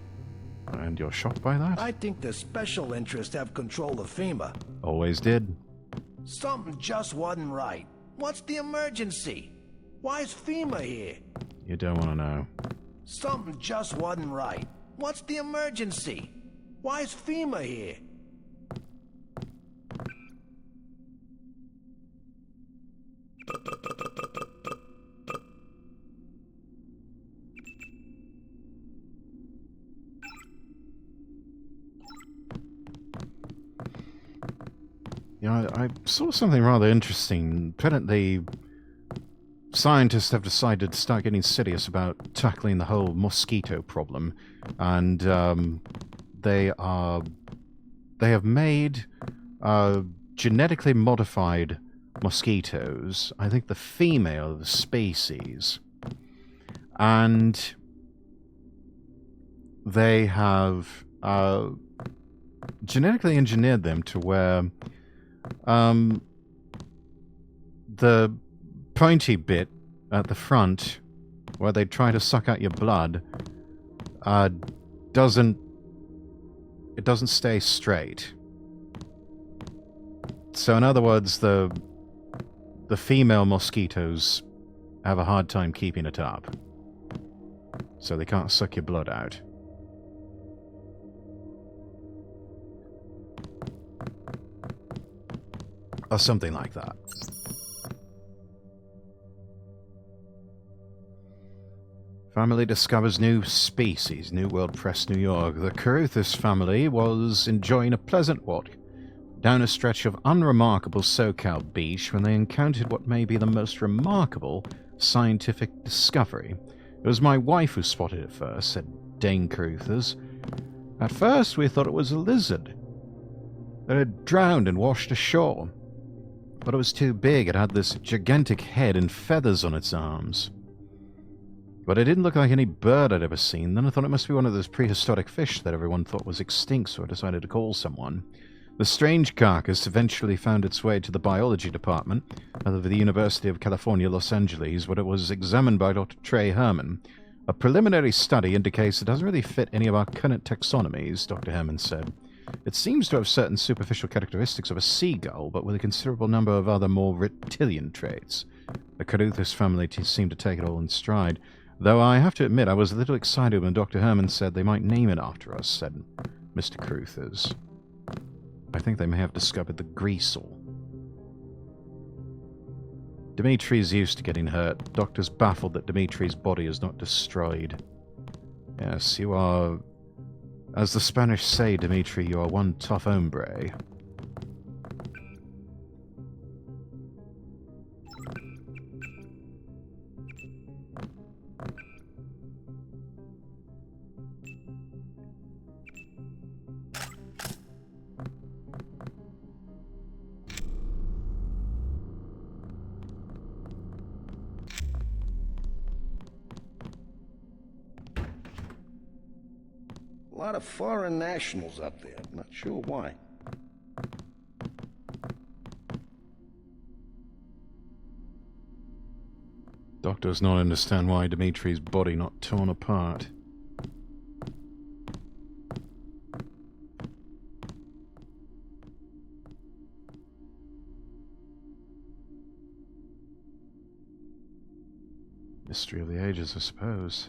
And you're shocked by that? I think the special interests have control of FEMA. Always did. Something just wasn't right. What's the emergency? Why is FEMA here? You don't want to know. Something just wasn't right. What's the emergency? Why is FEMA here? Yeah, I saw something rather interesting. Apparently, scientists have decided to start getting serious about tackling the whole mosquito problem, and they have made genetically modified mosquitoes. I think the female of the species, and they have genetically engineered them to where the pointy bit at the front, where they try to suck out your blood, doesn't stay straight. So in other words, the female mosquitoes have a hard time keeping it up. So they can't suck your blood out. Or something like that. Family discovers new species. New World Press, New York. The Carruthers family was enjoying a pleasant walk down a stretch of unremarkable SoCal beach when they encountered what may be the most remarkable scientific discovery. It was my wife who spotted it first, said Dane Carruthers. At first we thought it was a lizard that had drowned and washed ashore. But it was too big. It had this gigantic head and feathers on its arms. But it didn't look like any bird I'd ever seen. Then I thought it must be one of those prehistoric fish that everyone thought was extinct, so I decided to call someone. The strange carcass eventually found its way to the biology department of the University of California, Los Angeles, where it was examined by Dr. Trey Herman. A preliminary study indicates it doesn't really fit any of our current taxonomies, Dr. Herman said. It seems to have certain superficial characteristics of a seagull, but with a considerable number of other more reptilian traits. The Carruthers family seemed to take it all in stride, though I have to admit I was a little excited when Dr. Herman said they might name it after us, said Mr. Carruthers. I think they may have discovered the greasel. Dimitri's used to getting hurt. Doctors baffled that Dimitri's body is not destroyed. Yes, you are... As the Spanish say, Dimitri, you are one tough hombre. lot of foreign nationals up there. Not sure why. Doc does not understand why Dimitri's body not torn apart. Mystery of the ages, I suppose.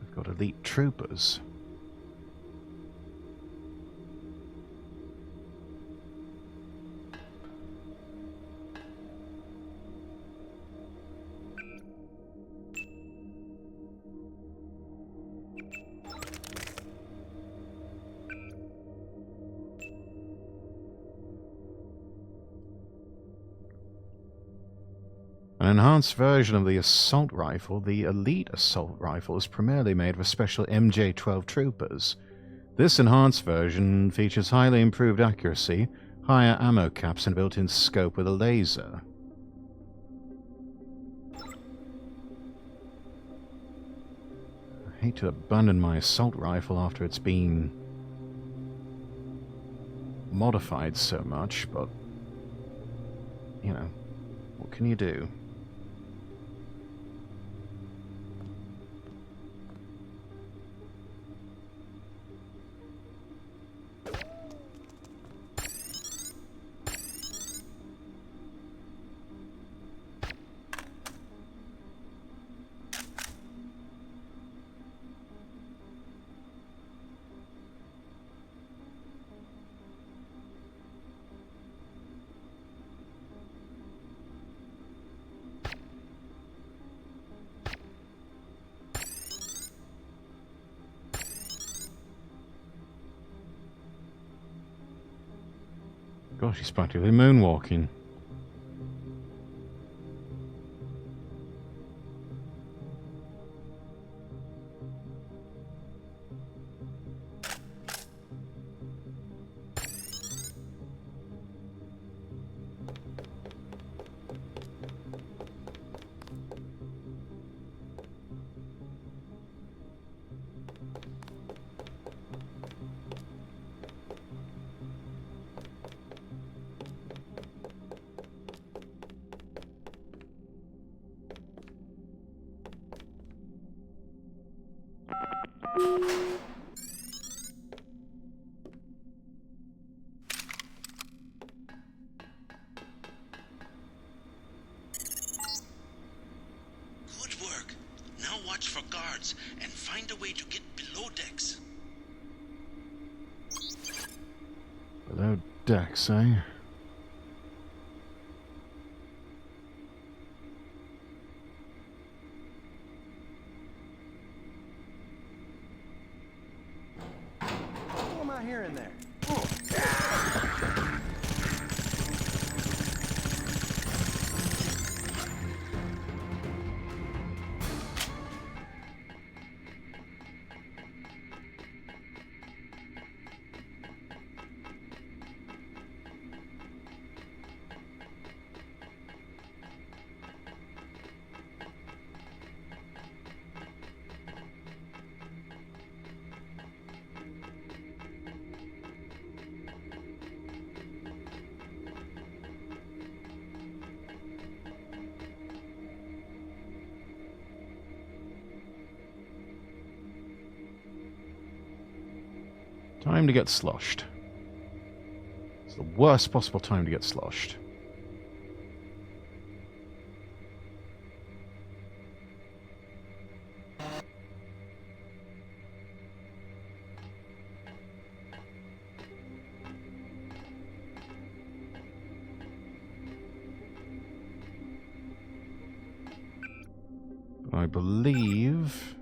We've got elite troopers. An enhanced version of the assault rifle, the elite assault rifle, is primarily made for special MJ-12 troopers. This enhanced version features highly improved accuracy, higher ammo caps, and built-in scope with a laser. I hate to abandon my assault rifle after it's been modified so much, but, you know, what can you do? Gosh, he's practically moonwalking. Good work. Now watch for guards and find a way to get below decks. Below decks, eh? Who am I hearing there? Time to get sloshed. It's the worst possible time to get sloshed. I believe...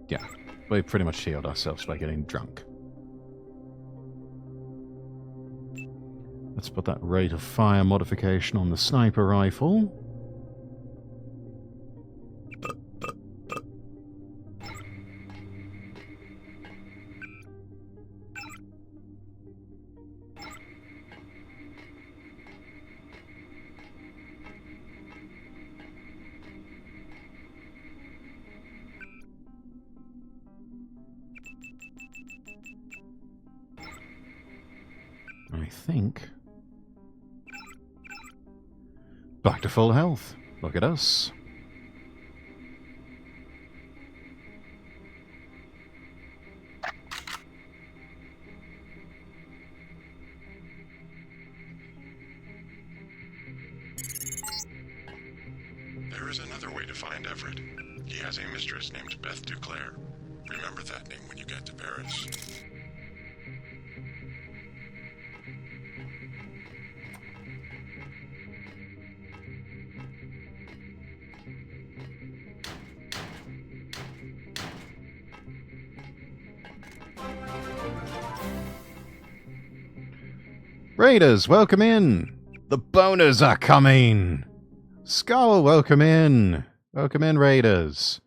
yeah, we pretty much healed ourselves by getting drunk. Let's put that rate of fire modification on the sniper rifle. I think. Back to full health. Look at us. There is another way to find Everett. He has a mistress named Beth Duclair. Remember that name when you get to Paris. Raiders, welcome in! The boners are coming! Skull, welcome in! Welcome in, Raiders.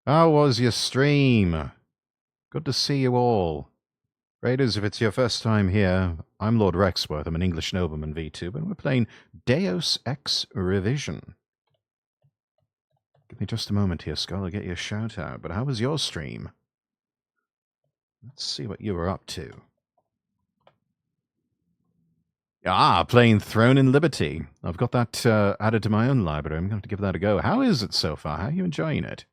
How was your stream? Good to see you all. Raiders, if it's your first time here, I'm Lord Rexworth. I'm an English nobleman V2, and we're playing Deus Ex Revision. Give me just a moment here, Skull. I'll get you a shout out. But how was your stream? Let's see what you were up to. Ah, playing Throne and Liberty. I've got that added to my own library. I'm going to have to give that a go. How is it so far? How are you enjoying it?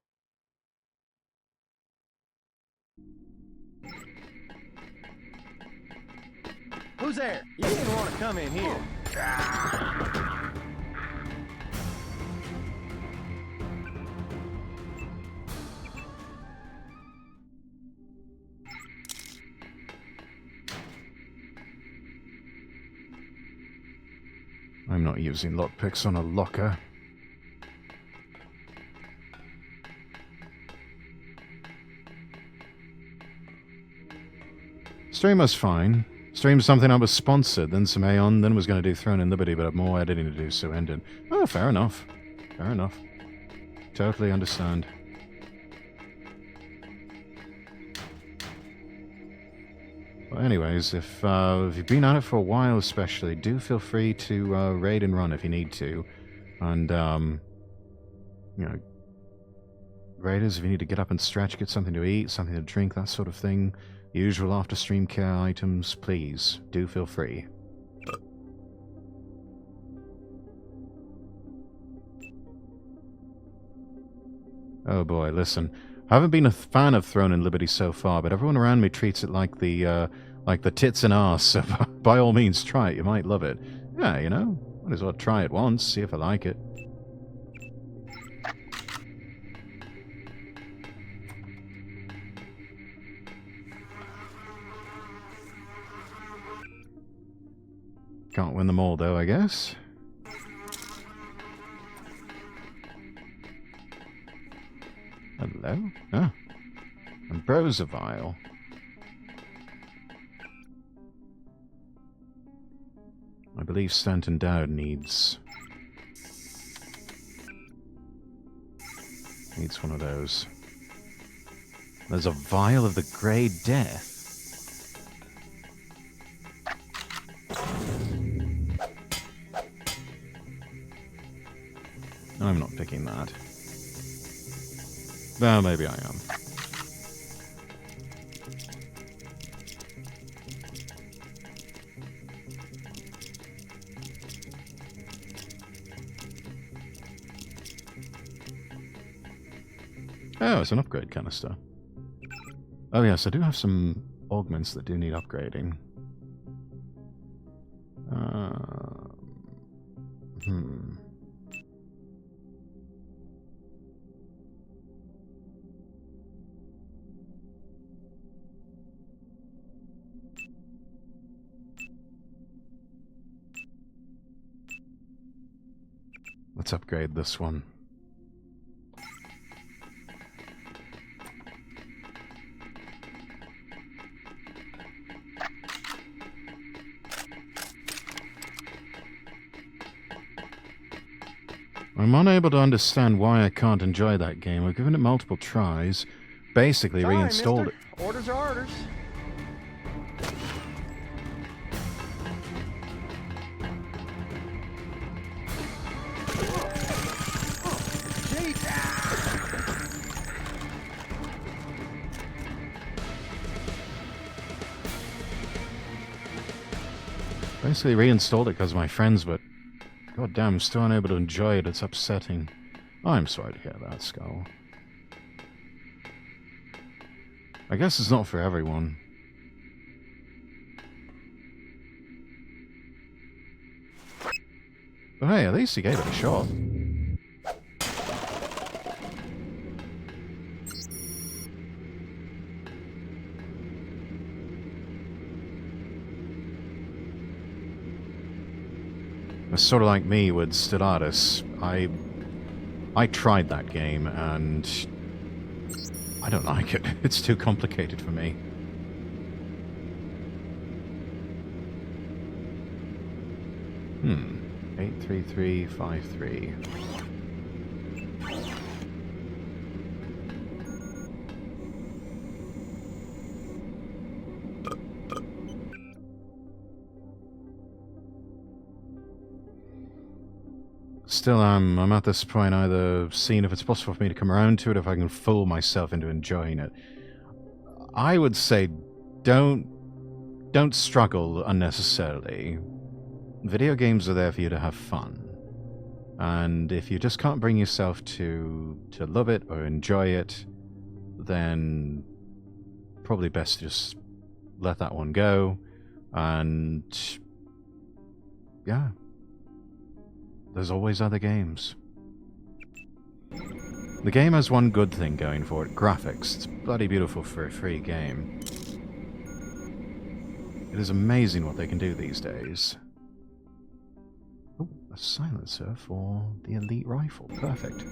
Who's there? You didn't want to come in here. I'm not using lockpicks on a locker. Stream was fine. Streamed something I was sponsored, then some Aeon, then was going to do Throne and Liberty, but I have more editing to do, so ended. Oh, fair enough. Fair enough. Totally understand. Well, anyways, if you've been at it for a while especially, do feel free to raid and run if you need to. And, you know, raiders, if you need to get up and stretch, get something to eat, something to drink, that sort of thing, usual after-stream care items, please, do feel free. Oh boy, listen. I haven't been a fan of Throne and Liberty so far, but everyone around me treats it like the tits and arse, so by all means try it, you might love it. Yeah, you know, might as well try it once, see if I like it. Can't win them all though, I guess. Hello? Ah. Ambrosia vial. I believe Stanton Dowd needs one of those. There's a vial of the Grey Death. I'm not picking that. Well, maybe I am. Oh, it's an upgrade canister. Oh yes, I do have some augments that do need upgrading. Let's upgrade this one. I'm unable to understand why I can't enjoy that game. I've given it multiple tries. Basically Sorry, reinstalled mister. it. Orders are orders. Basically reinstalled it because of my friends, but god damn, I'm still unable to enjoy it. It's upsetting. I'm sorry to hear that, Skull. I guess it's not for everyone. But hey, at least he gave it a shot. It's sort of like me with Stellaris. I tried that game and I don't like it. It's too complicated for me. Hmm. 83353. Still, I'm at this point either seeing if it's possible for me to come around to it, if I can fool myself into enjoying it. I would say don't struggle unnecessarily. Video games are there for you to have fun. And if you just can't bring yourself to love it or enjoy it, then probably best to just let that one go. And yeah. There's always other games. The game has one good thing going for it, graphics. It's bloody beautiful for a free game. It is amazing what they can do these days. Oh, a silencer for the elite rifle. Perfect.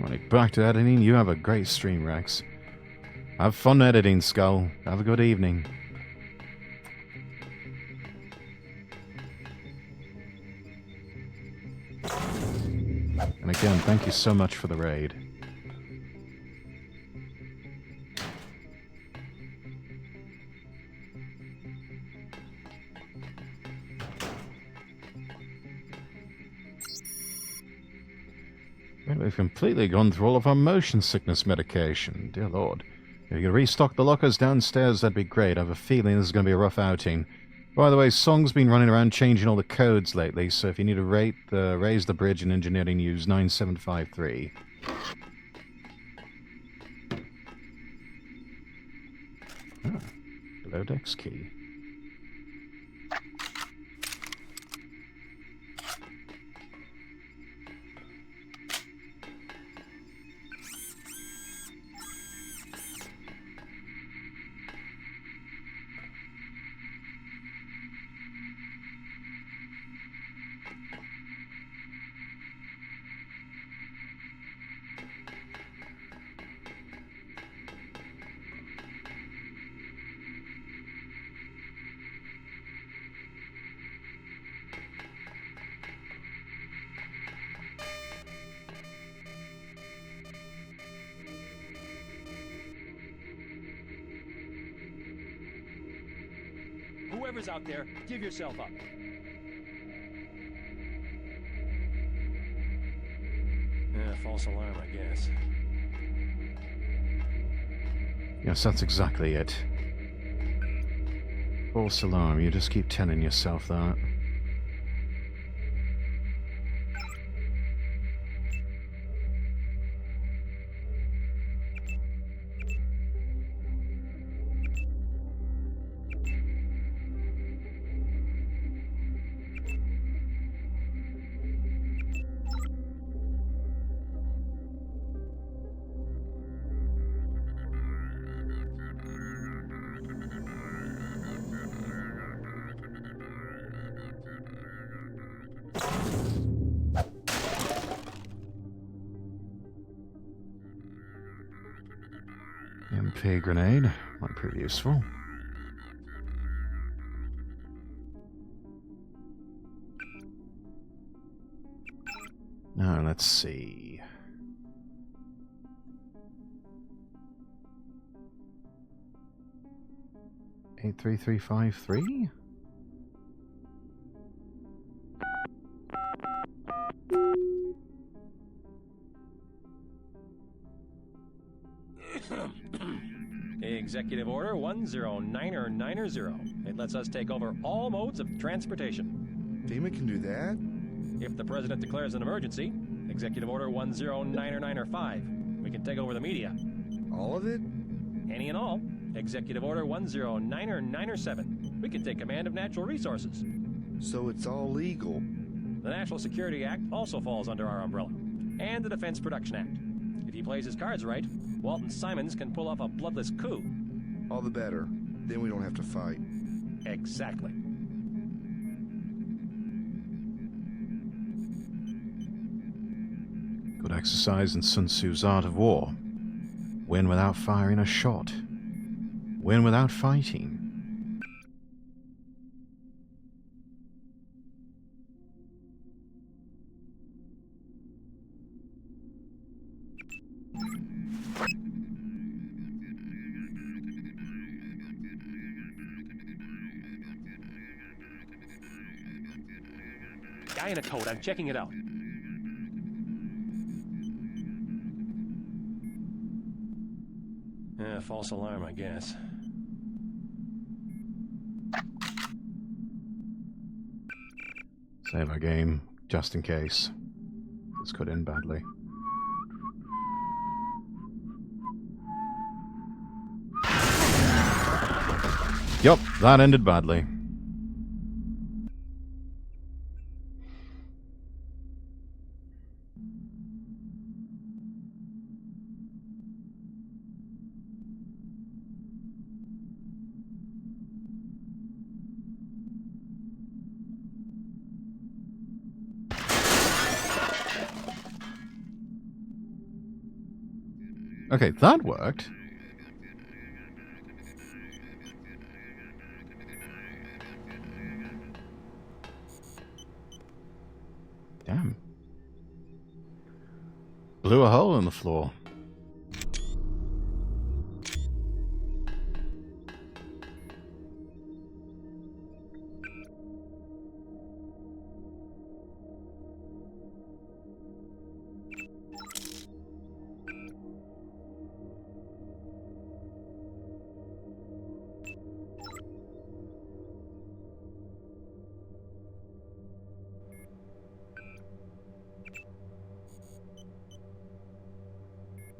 Right, back to editing. You have a great stream, Rex. Have fun editing, Skull. Have a good evening. And again, thank you so much for the raid. We've completely gone through all of our motion sickness medication. Dear Lord. If you could restock the lockers downstairs, that'd be great. I have a feeling this is going to be a rough outing. By the way, Song's been running around changing all the codes lately, so if you need to raise the bridge in engineering, use 9753. Ah, below decks key. Whoever's out there, give yourself up. Yeah, false alarm, I guess. Yes, that's exactly it. False alarm, you just keep telling yourself that. MP grenade. Might prove useful. Now, let's see. $83353? Executive Order 109090. It lets us take over all modes of transportation. FEMA can do that? If the President declares an emergency, Executive Order 109095, we can take over the media. All of it? Any and all. Executive Order 109097. We can take command of natural resources. So it's all legal. The National Security Act also falls under our umbrella. And the Defense Production Act. If he plays his cards right, Walton Simons can pull off a bloodless coup. All the better. Then we don't have to fight. Exactly. Good exercise in Sun Tzu's art of war. Win without firing a shot. Win without fighting. Guy in a coat, I'm checking it out. False alarm, I guess. Save our game, just in case. This could end badly. Yup, that ended badly. Okay, that worked. Damn. Blew a hole in the floor.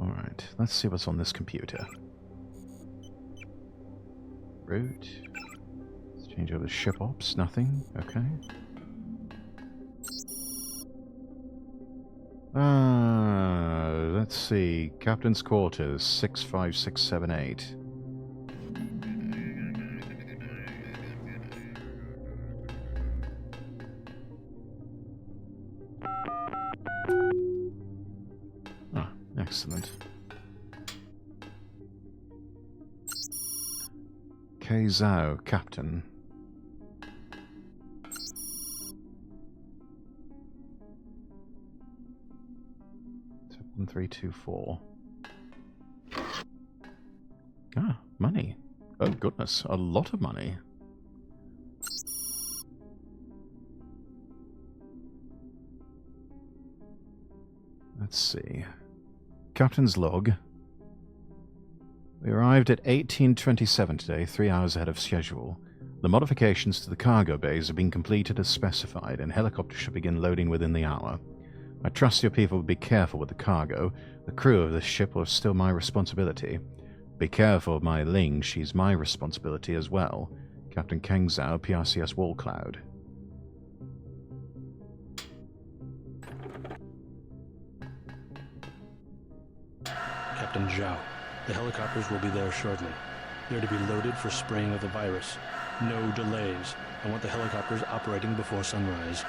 Alright, let's see what's on this computer. Root. Let's change over to ship ops, nothing. Okay. Let's see. Captain's quarters, 65678. Excellent. K. Zhao, Captain. 1324. Ah, money. Oh goodness, a lot of money. Let's see. Captain's log. We arrived at 1827 today, 3 hours ahead of schedule. The modifications to the cargo bays have been completed as specified, and helicopters should begin loading within the hour. I trust your people will be careful with the cargo. The crew of this ship are still my responsibility. Be careful of my Ling, she's my responsibility as well. Captain Kang Zhao, PRCS Wall Cloud. Captain Zhao, the helicopters will be there shortly. They're to be loaded for spraying of the virus. No delays. I want the helicopters operating before sunrise.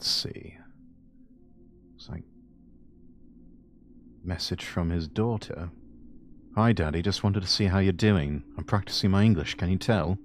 Let's see. It's like message from his daughter. Hi, Daddy. Just wanted to see how you're doing. I'm practicing my English, can you tell?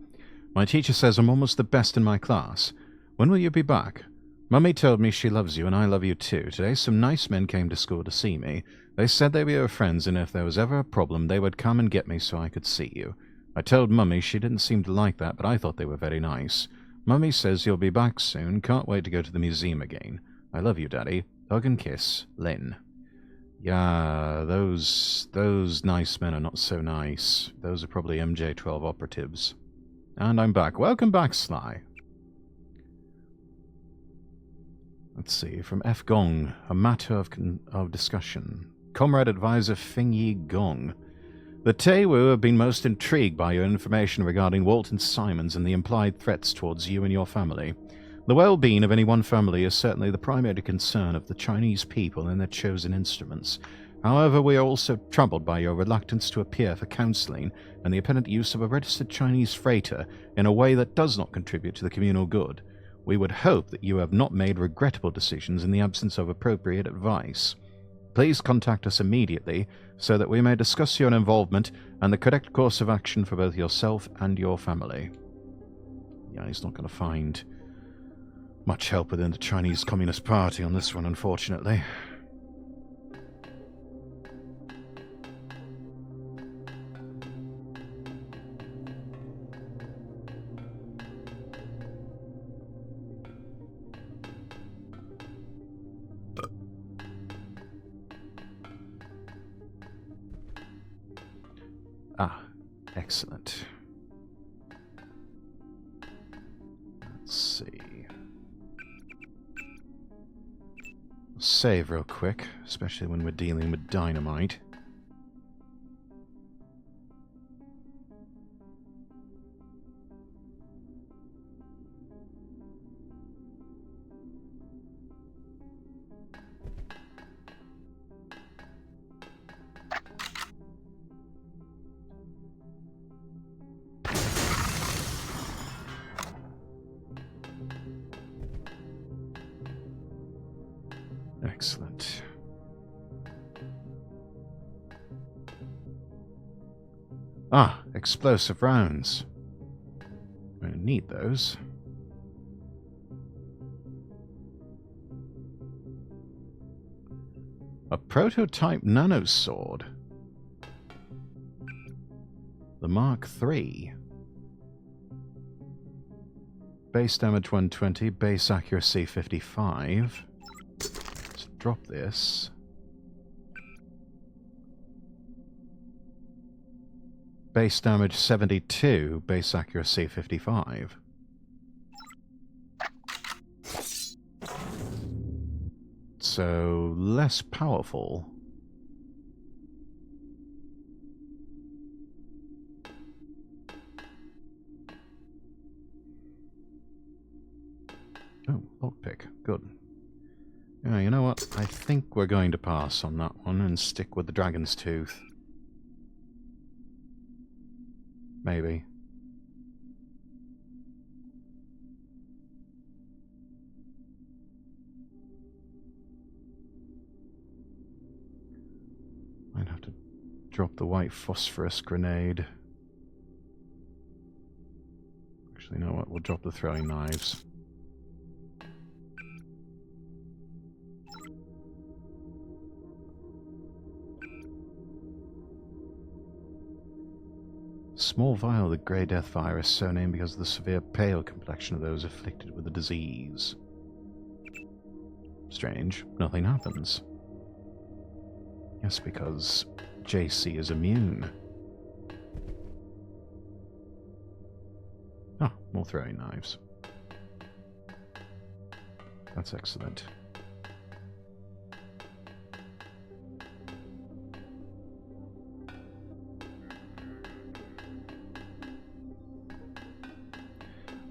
My teacher says I'm almost the best in my class. When will you be back? Mummy told me she loves you and I love you too. Today some nice men came to school to see me. They said they were your friends and if there was ever a problem they would come and get me so I could see you. I told Mummy she didn't seem to like that, but I thought they were very nice. Mummy says you'll be back soon. Can't wait to go to the museum again. I love you, Daddy. Hug and kiss, Lynn. Yeah, those nice men are not so nice. Those are probably MJ-12 operatives. And I'm back. Welcome back, Sly. Let's see, from F. Gong, a matter of discussion. Comrade Advisor Fing Yi Gong. The Taewu have been most intrigued by your information regarding Walton Simons and the implied threats towards you and your family. The well-being of any one family is certainly the primary concern of the Chinese people and their chosen instruments. However, we are also troubled by your reluctance to appear for counseling and the apparent use of a registered Chinese freighter in a way that does not contribute to the communal good. We would hope that you have not made regrettable decisions in the absence of appropriate advice. Please contact us immediately so that we may discuss your involvement and the correct course of action for both yourself and your family. Yeah, he's not going to find much help within the Chinese Communist Party on this one, unfortunately. Ah, excellent. Let's see. Save real quick, especially when we're dealing with dynamite. Excellent. Ah, explosive rounds. I don't need those. A prototype nanosword. The Mark III. Base damage 120, base accuracy 55. Let's drop this. Base damage 72, base accuracy 55. So, less powerful. Oh, lockpick. Good. Yeah, you know what? I think we're going to pass on that one and stick with the Dragon's Tooth. Maybe. Might have to drop the white phosphorus grenade. Actually, you know what? We'll drop the throwing knives. Small vial of the Grey Death virus, so named because of the severe pale complexion of those afflicted with the disease. Strange, nothing happens. Yes, because JC is immune. Ah, more throwing knives. That's excellent.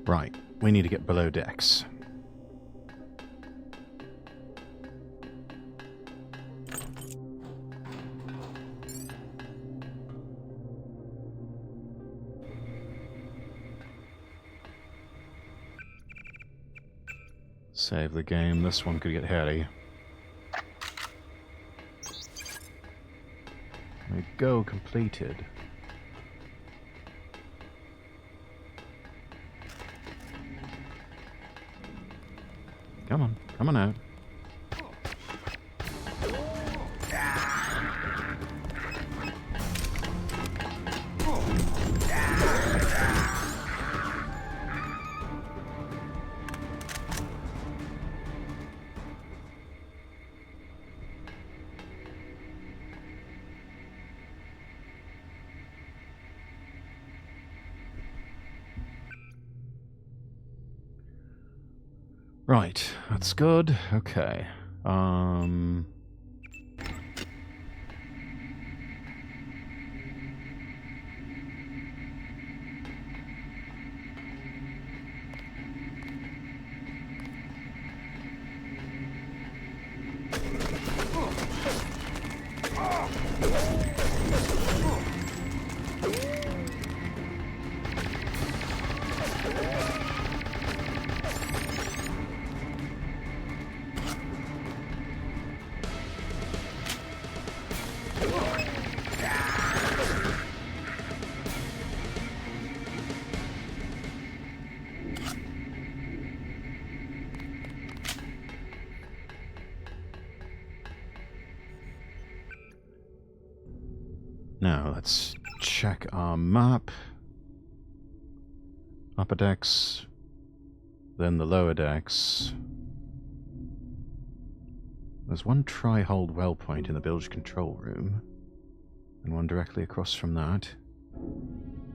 Right, we need to get below decks. Save the game. This one could get hairy. There we go, completed. Come on out. Right, that's good. Okay. Now, let's check our map. Upper decks, then the lower decks. There's one tri-hold well point in the bilge control room, and one directly across from that.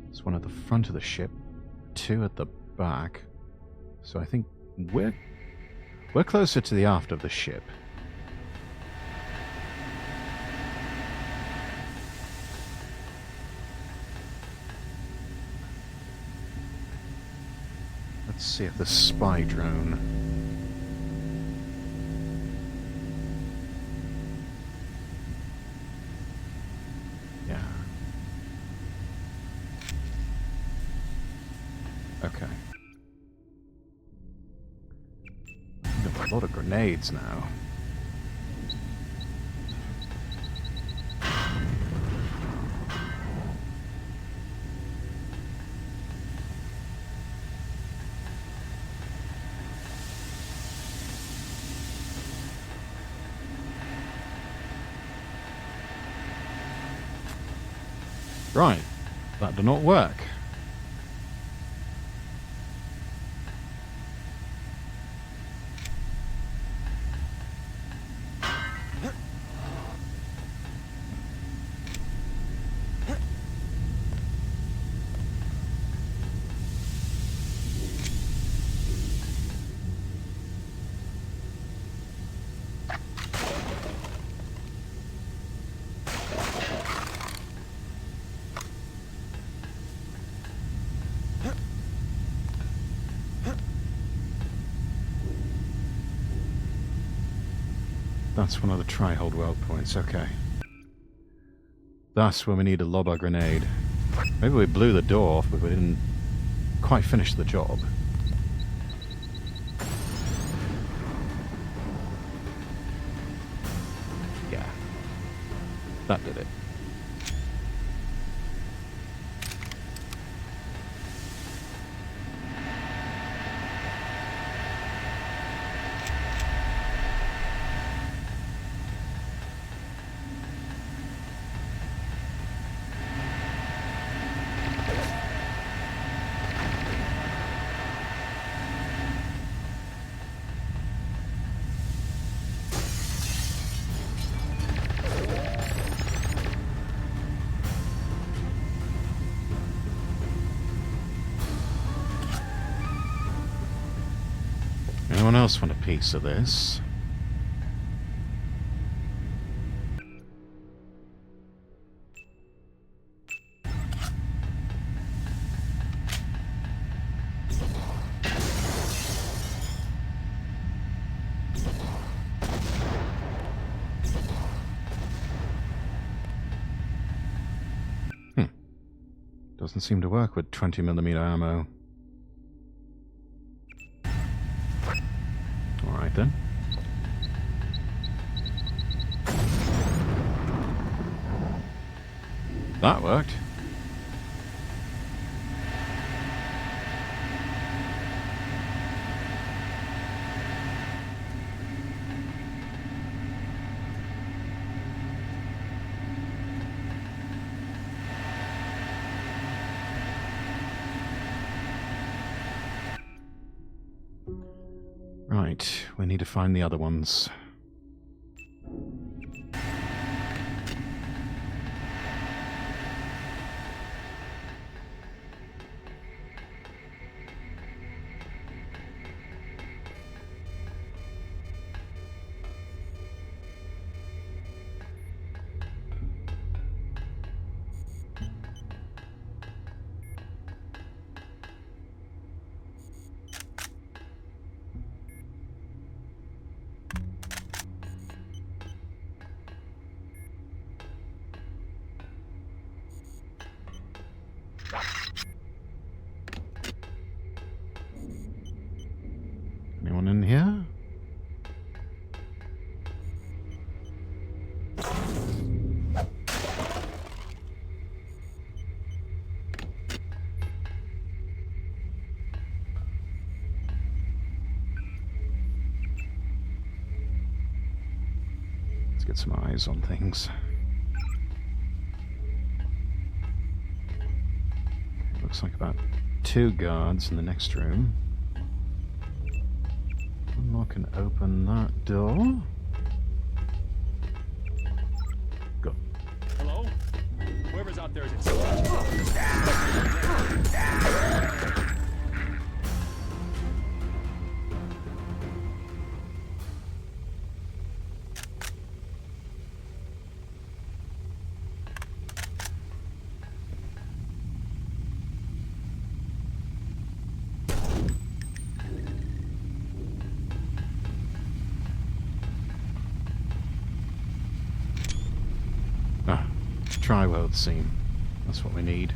There's one at the front of the ship, two at the back. So I think we're closer to the aft of the ship. Let's see if the spy drone... Yeah. Okay. Got a lot of grenades now. Right, that did not work. That's one of the tri-hold weld points, okay. That's where we need to lob our grenade. Maybe we blew the door off, but we didn't quite finish the job. Yeah. That did it. Anyone else want a piece of this? Doesn't seem to work with 20mm ammo. Alright then. That worked. Right, we need to find the other ones. Anyone in here? Let's get some eyes on things. Looks like about 2 guards in the next room. Unlock and open that door. Go. Hello? Whoever's out there is it? Tri-world scene. That's what we need.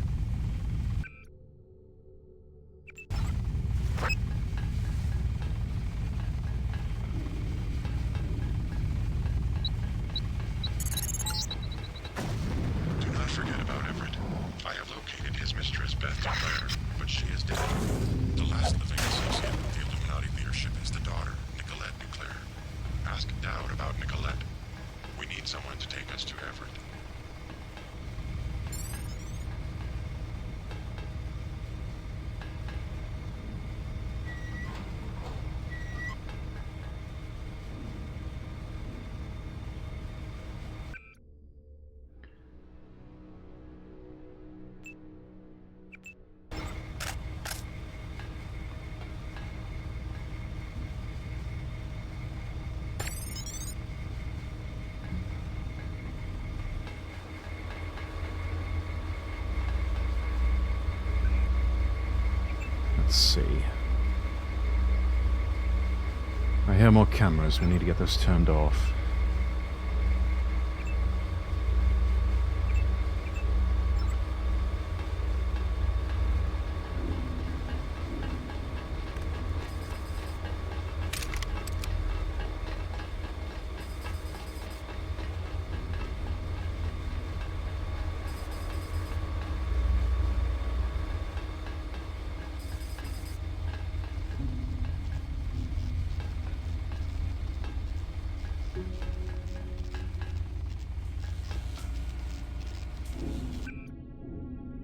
Do not forget about Everett. I have located his mistress, Beth Duclair, but she is dead. The last living associate with the Illuminati leadership is the daughter, Nicolette Duclair. Ask Dowd about Nicolette. We need someone to take us to Everett. Let's see. I hear more cameras. We need to get those turned off.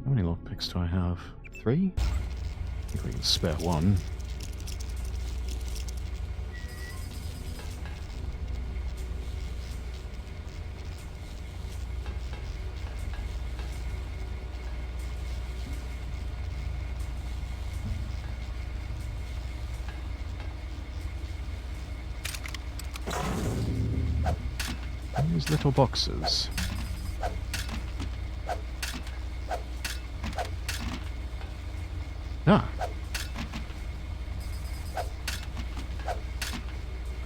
How many lockpicks do I have? 3? I think we can spare 1. These little boxes. Ah.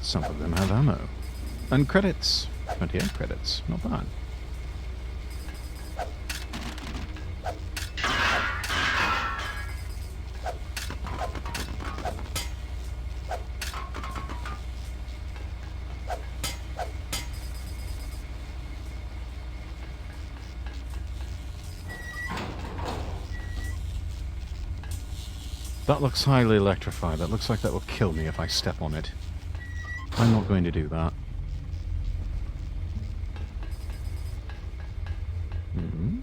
Some of them have ammo. And credits. 28 credits. Not bad. That looks highly electrified. That looks like that will kill me if I step on it. I'm not going to do that. Hmm.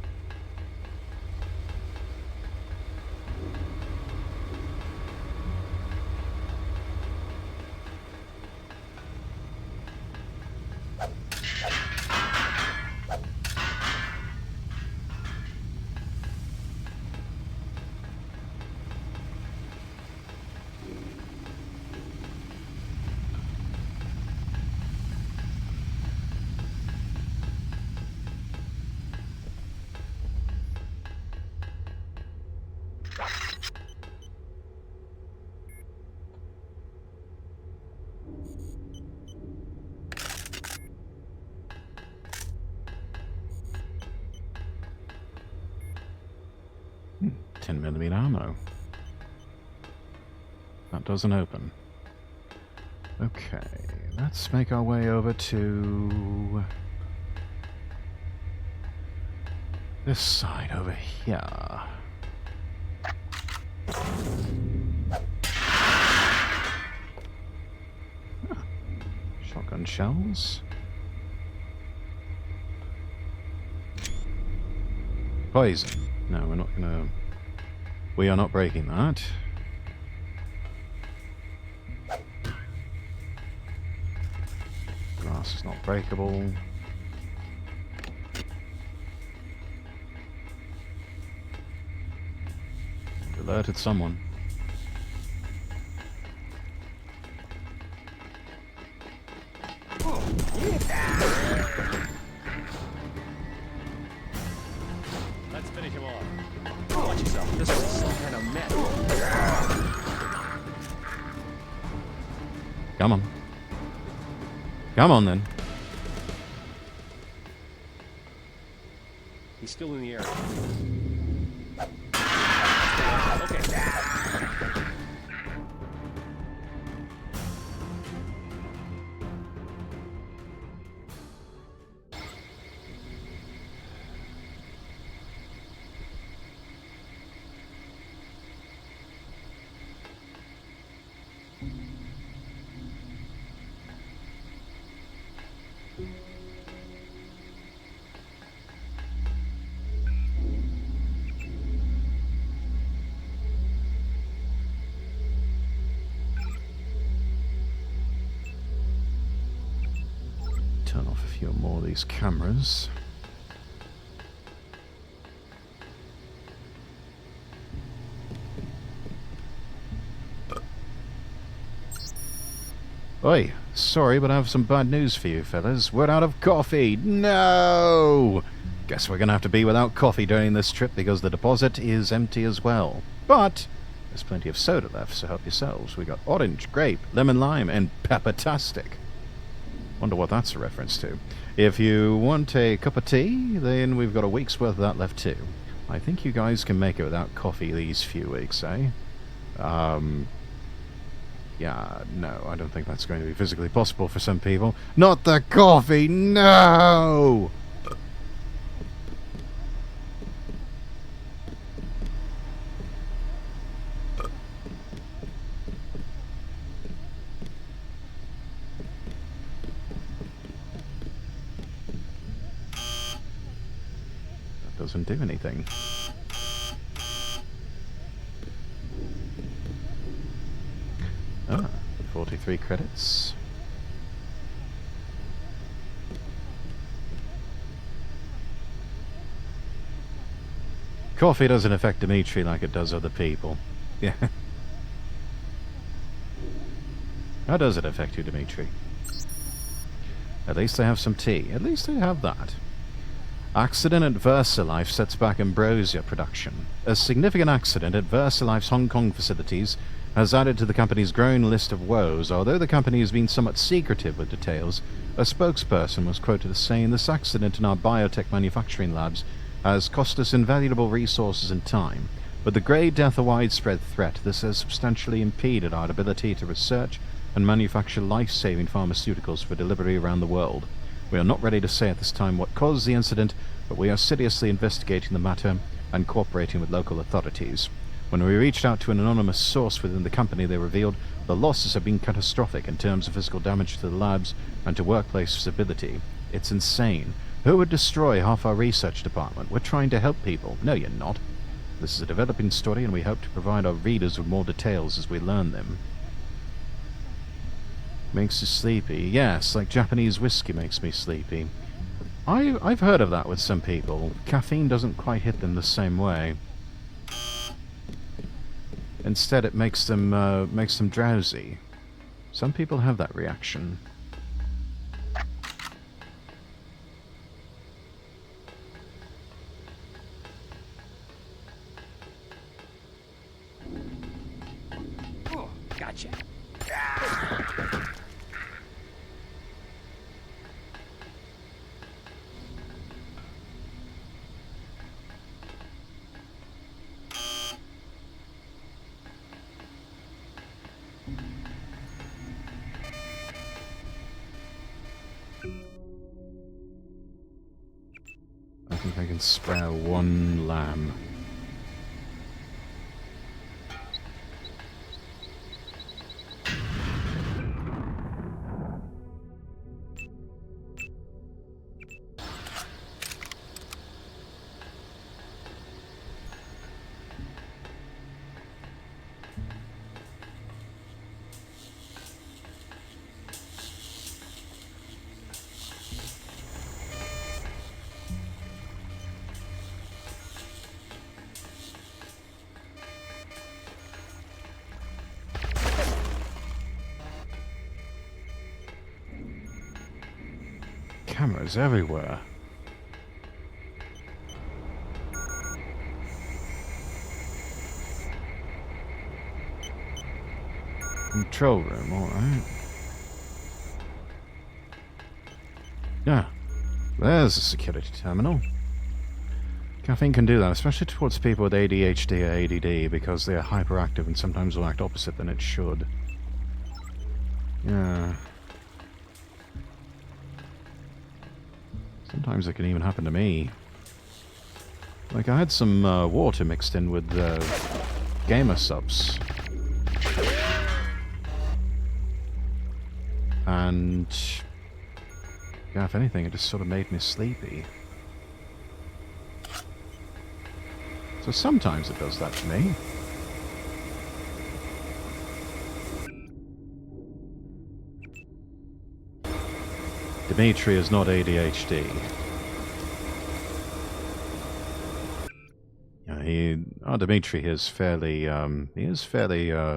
Hmm, 10mm ammo. That doesn't open. Okay, let's make our way over to this side over here. Shotgun shells. Poison. No, we're not gonna... We are not breaking that. Glass is not breakable. Alerted someone. Let's finish him off. Watch yourself. This is some kind of mess. Come on. Come on, then. He's still in the air. Okay. Turn off a few more of these cameras. Oi, sorry, but I have some bad news for you, fellas. We're out of coffee. No! Guess we're gonna have to be without coffee during this trip because the deposit is empty as well. But there's plenty of soda left, so help yourselves. We got orange, grape, lemon lime, and peppertastic. Wonder what that's a reference to. If you want a cup of tea, then we've got a week's worth of that left too. I think you guys can make it without coffee these few weeks, eh? Yeah, no, I don't think that's going to be physically possible for some people. Not the coffee, no! Doesn't do anything. Ah, 43 credits. Coffee doesn't affect Dimitri like it does other people. Yeah. How does it affect you, Dimitri? At least they have some tea. At least they have that. Accident at VersaLife sets back Ambrosia production. A significant accident at VersaLife's Hong Kong facilities has added to the company's growing list of woes. Although the company has been somewhat secretive with details, a spokesperson was quoted as saying, "This accident in our biotech manufacturing labs has cost us invaluable resources and time. With the Grey Death a widespread threat, this has substantially impeded our ability to research and manufacture life-saving pharmaceuticals for delivery around the world. We are not ready to say at this time what caused the incident, but we are seriously investigating the matter and cooperating with local authorities. When we reached out to an anonymous source within the company, they revealed the losses have been catastrophic in terms of physical damage to the labs and to workplace stability. It's insane. Who would destroy half our research department? We're trying to help people. No, you're not. This is a developing story, and we hope to provide our readers with more details as we learn them. Makes you sleepy. Yes, like Japanese whiskey makes me sleepy. I've heard of that with some people. Caffeine doesn't quite hit them the same way. Instead, it makes them drowsy. Some people have that reaction. Oh, gotcha. I think I can spare one lamb. Cameras everywhere. Control room, alright. Yeah, there's a security terminal. Caffeine can do that, especially towards people with ADHD or ADD, because they are hyperactive and sometimes will act opposite than it should. Yeah. Sometimes it can even happen to me. Like, I had some water mixed in with gamer subs. And yeah, if anything, it just sort of made me sleepy. So sometimes it does that to me. Dimitri is not ADHD. Yeah, Dimitri is fairly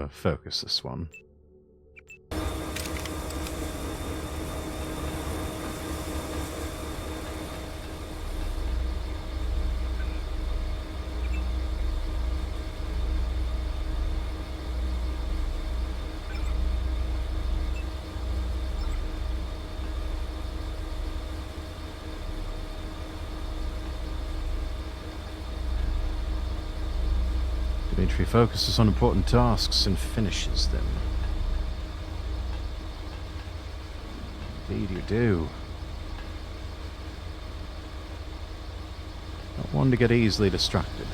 focused, this one. Dimitri focuses on important tasks and finishes them. Indeed you do. Not one to get easily distracted.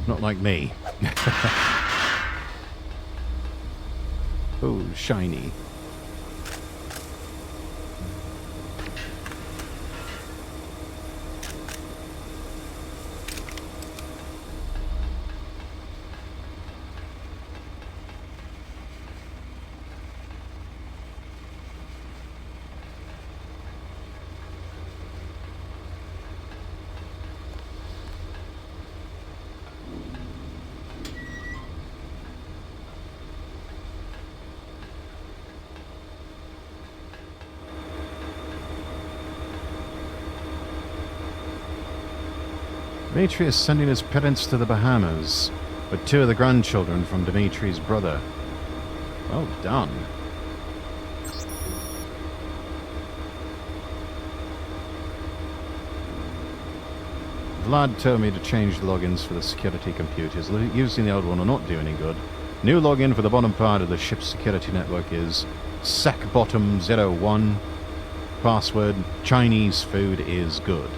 Not like me. Oh, shiny. Dimitri is sending his parents to the Bahamas with 2 of the grandchildren from Dimitri's brother. Well done. Vlad told me to change the logins for the security computers. Using the old one will not do any good. New login for the bottom part of the ship's security network is SecBottom01. Password, Chinese food is good.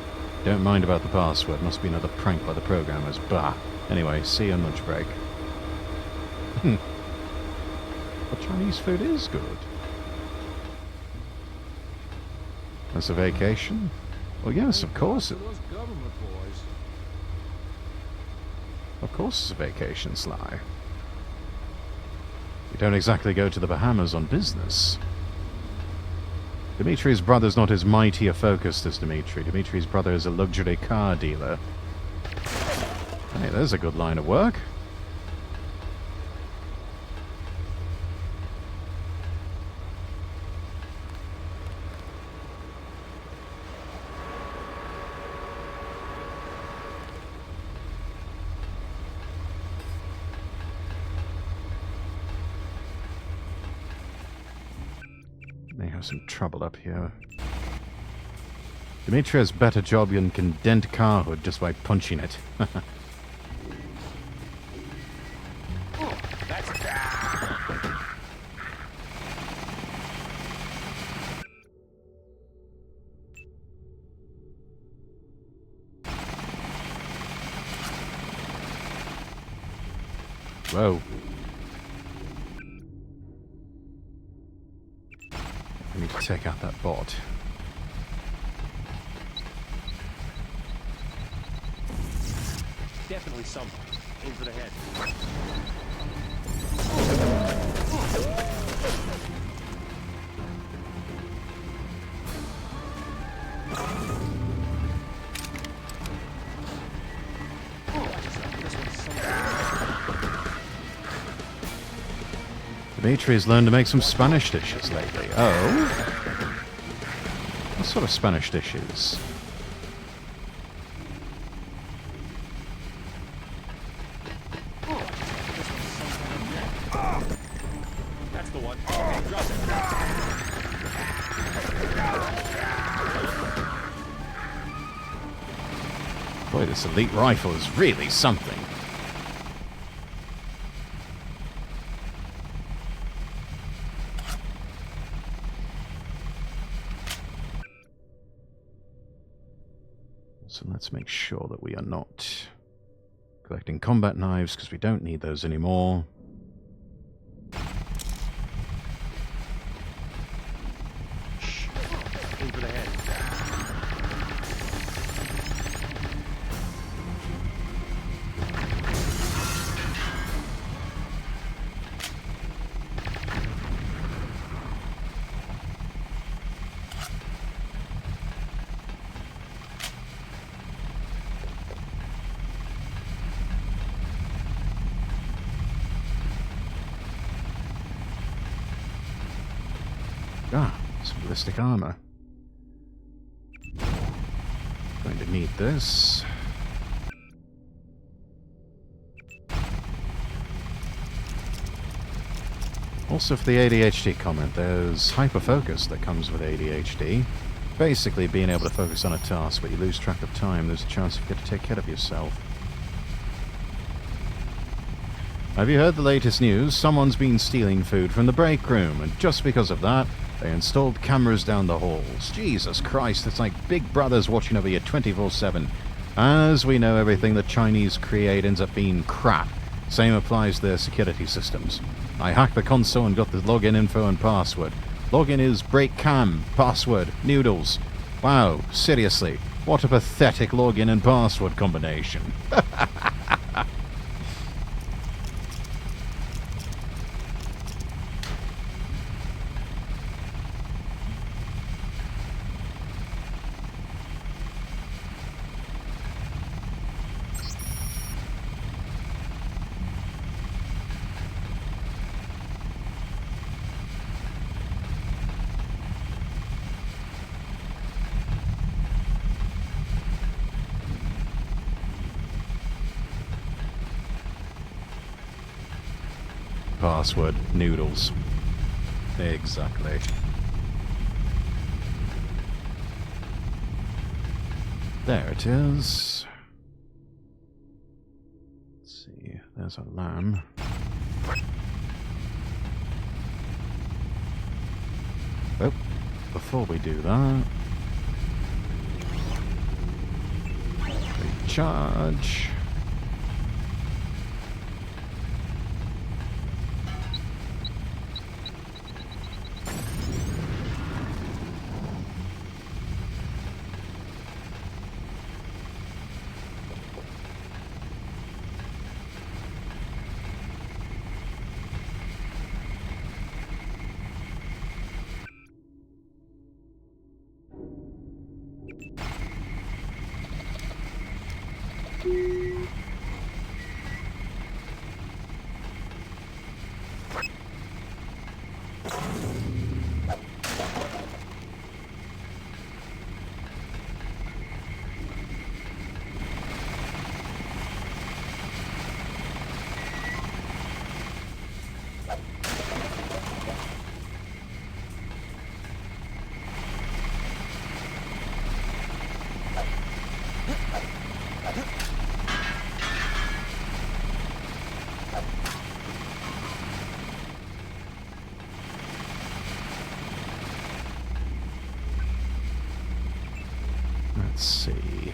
Don't mind about the password. Must be another prank by the programmers. Bah. Anyway, see you on lunch break. But Chinese food is good. That's a vacation? Well, yes, of course. Of course it's a vacation, Sly. You don't exactly go to the Bahamas on business. Dimitri's brother's not as mighty a focused as Dimitri. Dimitri's brother is a luxury car dealer. Hey, there's a good line of work. They have some trouble up here. Dimitri has better job than can dent car hood just by punching it. Whoa. I need to take out that bot. Definitely some. Aim for the head. Dimitri's learned to make some Spanish dishes lately. Oh? What sort of Spanish dishes? That's the one. Okay, drop it. Boy, this elite rifle is really something. So let's make sure that we are not collecting combat knives, because we don't need those anymore. Aim for the head. Ah, some ballistic armor. Going to need this. Also for the ADHD comment, there's hyperfocus that comes with ADHD. Basically being able to focus on a task, but you lose track of time, there's a chance you get to take care of yourself. Have you heard the latest news? Someone's been stealing food from the break room, and just because of that, they installed cameras down the halls. Jesus Christ, it's like Big Brother's watching over you 24/7. As we know, everything the Chinese create ends up being crap. Same applies to their security systems. I hacked the console and got the login info and password. Login is breakcam, password, noodles. Wow, seriously, what a pathetic login and password combination. Password, noodles. Exactly. There it is. Let's see, there's a lamb. Oh, before we do that, recharge. Let's see.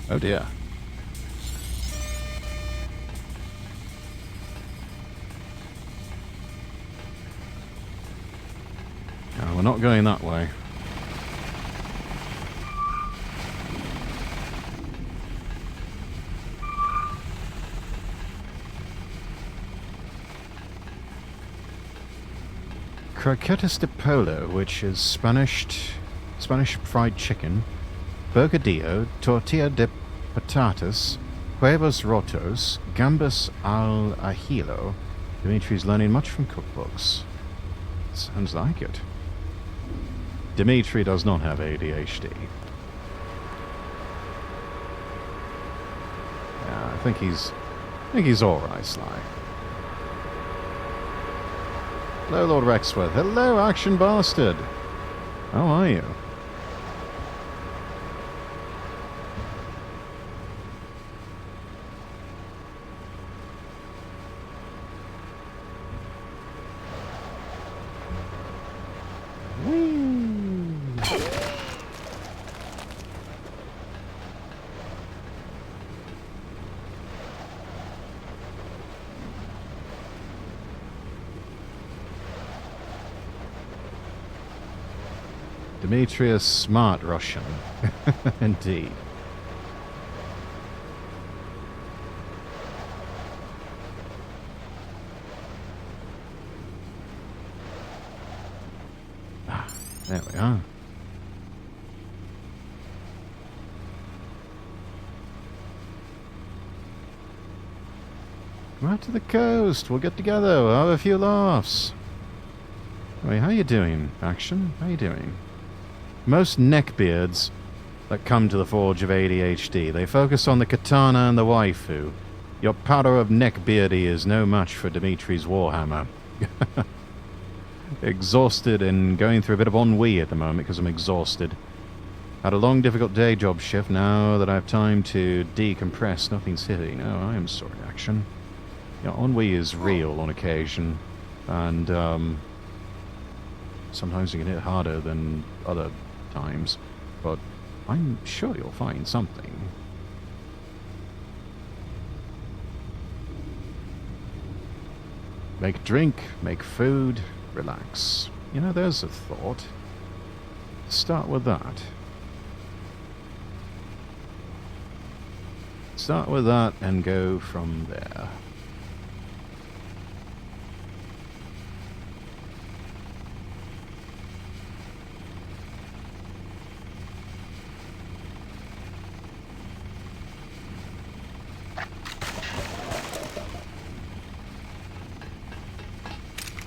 Oh dear. No, we're not going that way. Croquetas de pollo, which is Spanish fried chicken, bocadillo, tortilla de patatas, huevos rotos, gambas al ajillo. Dimitri's learning much from cookbooks. Sounds like it. Dimitri does not have ADHD. Yeah, I think he's alright, Sly. Hello, Lord Rexworth. Hello, Action Bastard. How are you? Demetrius Smart Russian. Indeed. Ah, there we are. Come out to the coast. We'll get together. We'll have a few laughs. Wait, how you doing, Action? How you doing? Most neckbeards that come to the Forge of ADHD, they focus on the katana and the waifu. Your powder of neckbeardy is no match for Dimitri's warhammer. Exhausted and going through a bit of ennui at the moment because I'm exhausted. Had a long, difficult day job shift. Now that I have time to decompress, nothing's hitting. Oh, I am sorry, Action. Yeah, ennui is real on occasion, and sometimes it can hit harder than other times, but I'm sure you'll find something. Make drink, make food, relax. You know, there's a thought. Start with that. Start with that and go from there.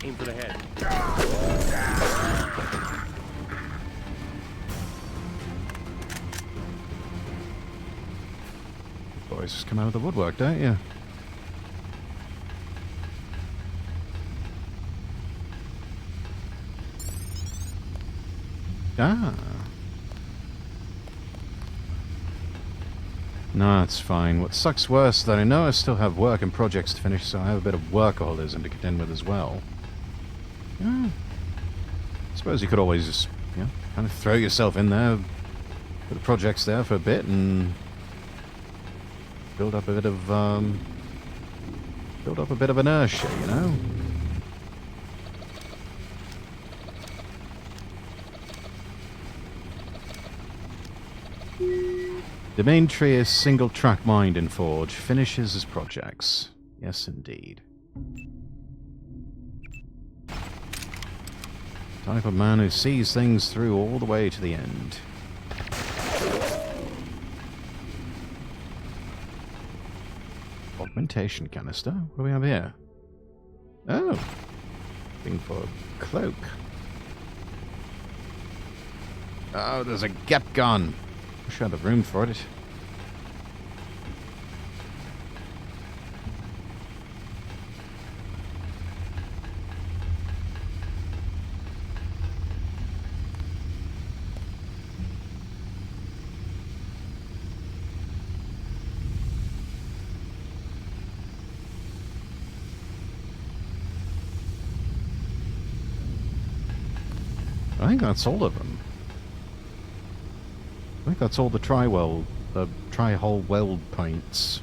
Aim for the head. Boys just come out of the woodwork, don't you? Ah. No, it's fine. What sucks worse is that I know I still have work and projects to finish, so I have a bit of workaholism to contend with as well. Yeah. I suppose you could always just, you know, kind of throw yourself in there, put the projects there for a bit, and build up a bit of inertia, you know? Demetrius single-track mind in Forge finishes his projects. Yes, indeed. Type of man who sees things through all the way to the end. Augmentation canister? What do we have here? Oh! Thing for a cloak. Oh, there's a gap gun. Wish I had the room for it. I think that's all of them. I think that's all the tri-hole weld points.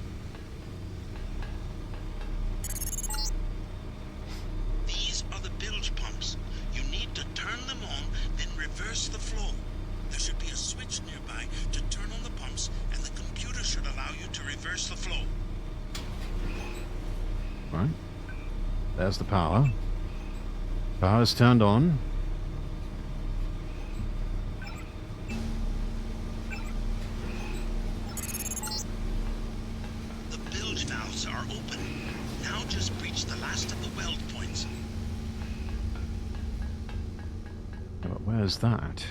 These are the bilge pumps. You need to turn them on, then reverse the flow. There should be a switch nearby to turn on the pumps, and the computer should allow you to reverse the flow. Right. There's the power. Power's turned on. Where's that?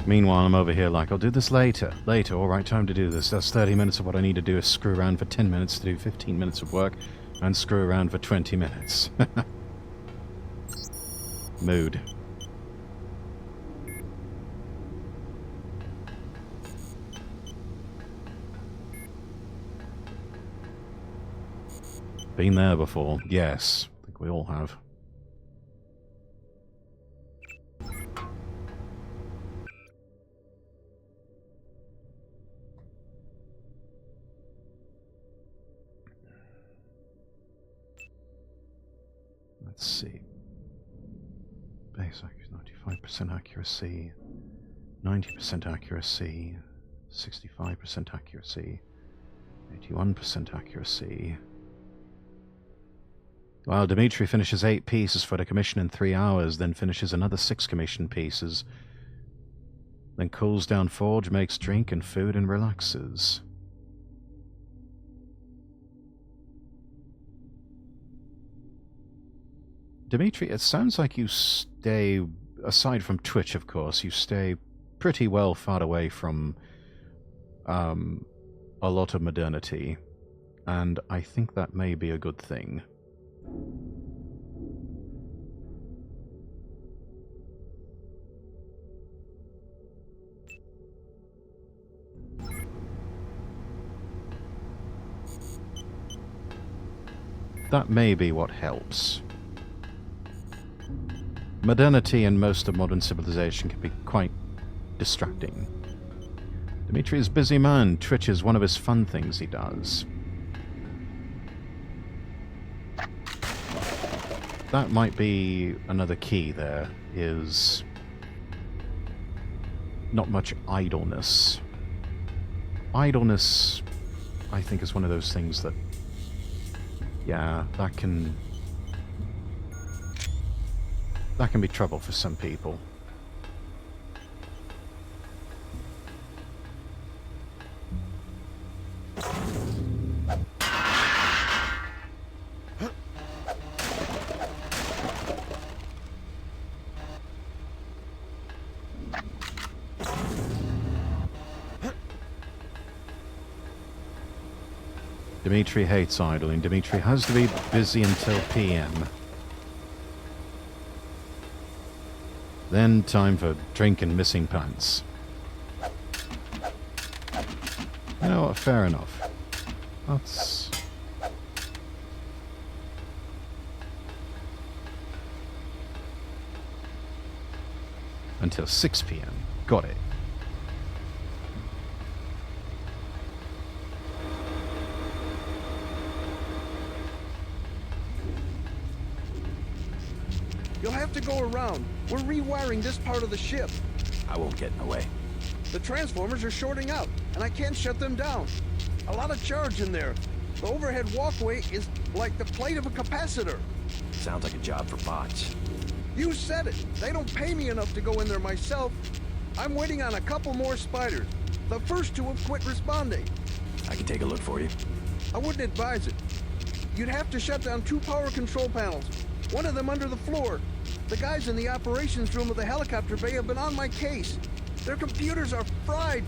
Meanwhile, I'm over here like, I'll do this later. Later, alright, time to do this. That's 30 minutes of what I need to do is screw around for 10 minutes to do 15 minutes of work, and screw around for 20 minutes. Mood. Been there before. Yes. I think we all have. Let's see. Base accuracy, 95% accuracy, 90% accuracy, 65% accuracy, 81% accuracy. Well, Dimitri finishes 8 pieces for the commission in 3 hours, then finishes another 6 commission pieces. Then cools down Forge, makes drink and food, and relaxes. Dimitri, it sounds like you stay, aside from Twitch, of course, you stay pretty well far away from a lot of modernity, and I think that may be a good thing. That may be what helps. Modernity and most of modern civilization can be quite distracting. Dimitri is a busy man. Twitch is one of his fun things he does. That might be another key there, is not much idleness. Idleness, I think, is one of those things that, yeah, that can be trouble for some people. Dimitri hates idling. Dimitri has to be busy until PM. Then time for drink and missing pants. You know what, fair enough. That's... until 6 PM. Got it. You'll have to go around. We're rewiring this part of the ship. I won't get in the way. The transformers are shorting out, and I can't shut them down. A lot of charge in there. The overhead walkway is like the plate of a capacitor. Sounds like a job for bots. You said it. They don't pay me enough to go in there myself. I'm waiting on a couple more spiders. The first two have quit responding. I can take a look for you. I wouldn't advise it. You'd have to shut down 2 power control panels. One of them under the floor. The guys in the operations room of the helicopter bay have been on my case. Their computers are fried,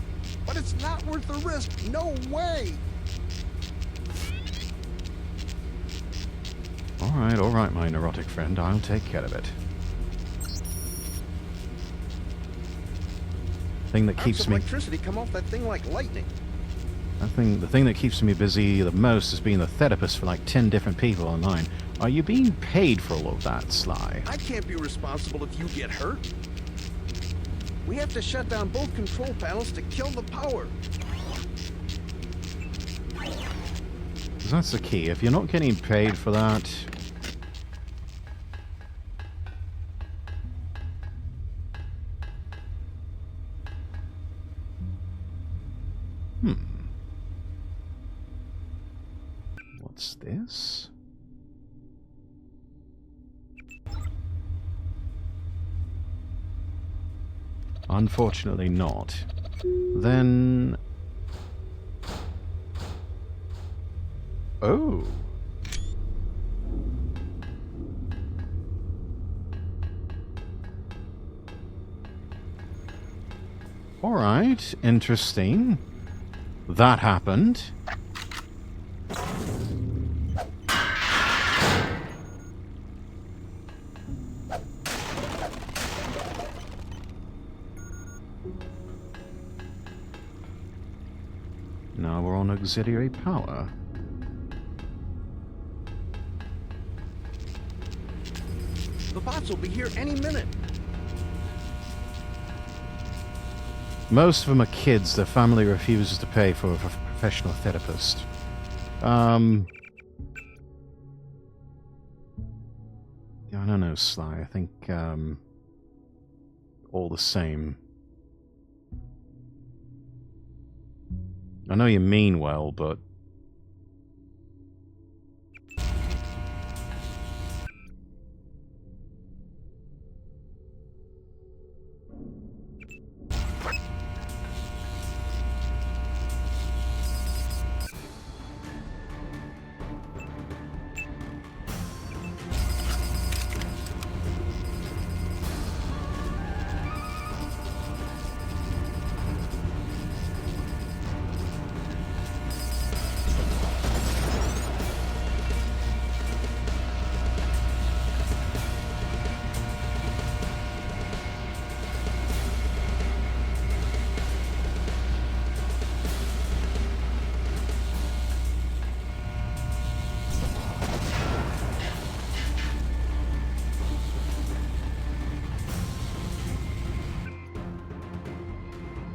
but it's not worth the risk. No way! All right, my neurotic friend. I'll take care of it. Thing that keeps me... electricity come off that thing like lightning. The thing that keeps me busy the most is being the therapist for like 10 different people online. Are you being paid for all of that, Sly? I can't be responsible if you get hurt. We have to shut down both control panels to kill the power. 'Cause that's the key. If you're not getting paid for that... What's this? Unfortunately not. Then... Oh! Alright, interesting. That happened. Now we're on auxiliary power. The bots will be here any minute. Most of them are kids. Their family refuses to pay for a professional therapist. Yeah, I don't know, Sly. I think, all the same. I know you mean well, but...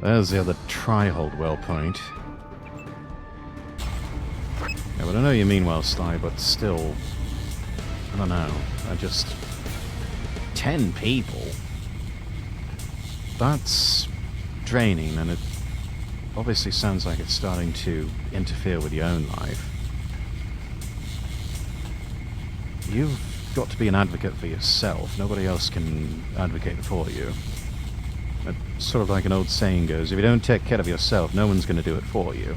There's the other try-hold well point. Yeah, but I know you mean well, Sly, but still... I don't know. I just... 10 people? That's draining, and it obviously sounds like it's starting to interfere with your own life. You've got to be an advocate for yourself. Nobody else can advocate for you. It's sort of like an old saying goes, if you don't take care of yourself, no one's going to do it for you.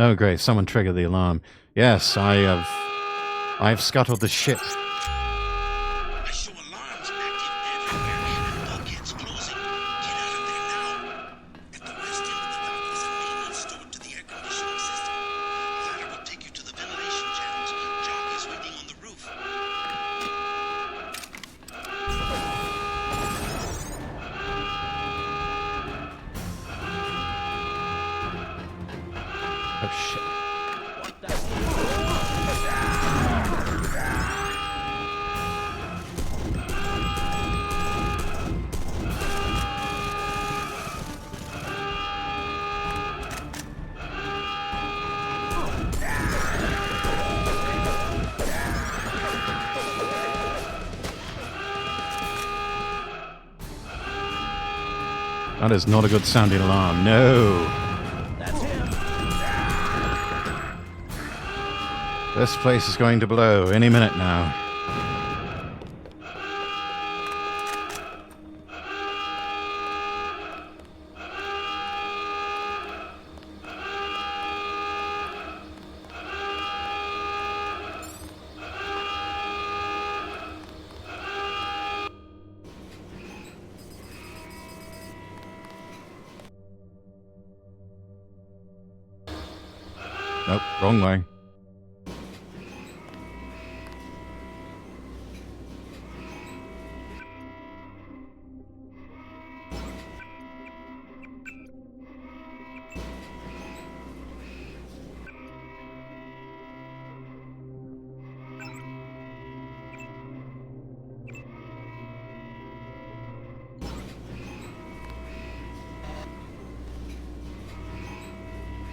Oh great, someone triggered the alarm. Yes, I've scuttled the ship. I show alarms active everywhere. Bulkheads closing. Get out of there now. At the west end of the dock is a maintenance store to the air conditioning system. Ladder will take you to the That is not a good sounding alarm. No. That's him. This place is going to blow any minute now. Nope, wrong way.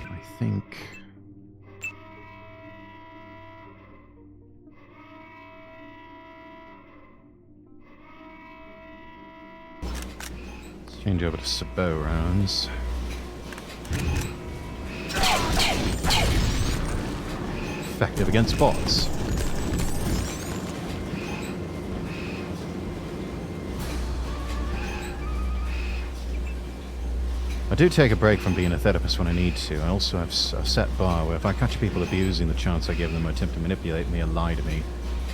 I think... Let's change over to sabot rounds. Effective against bots. I do take a break from being a therapist when I need to. I also have a set bar where if I catch people abusing the chance I give them or attempt to manipulate me or lie to me,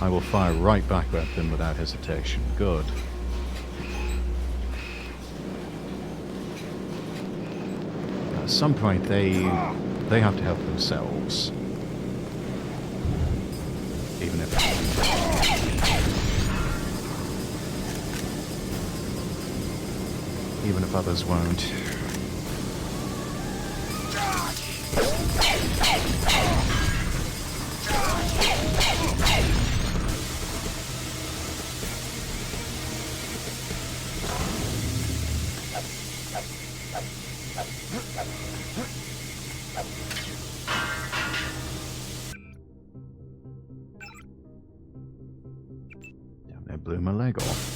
I will fire right back at them without hesitation. Good. At some point, they have to help themselves. Even if others won't. Damn, they blew my leg off.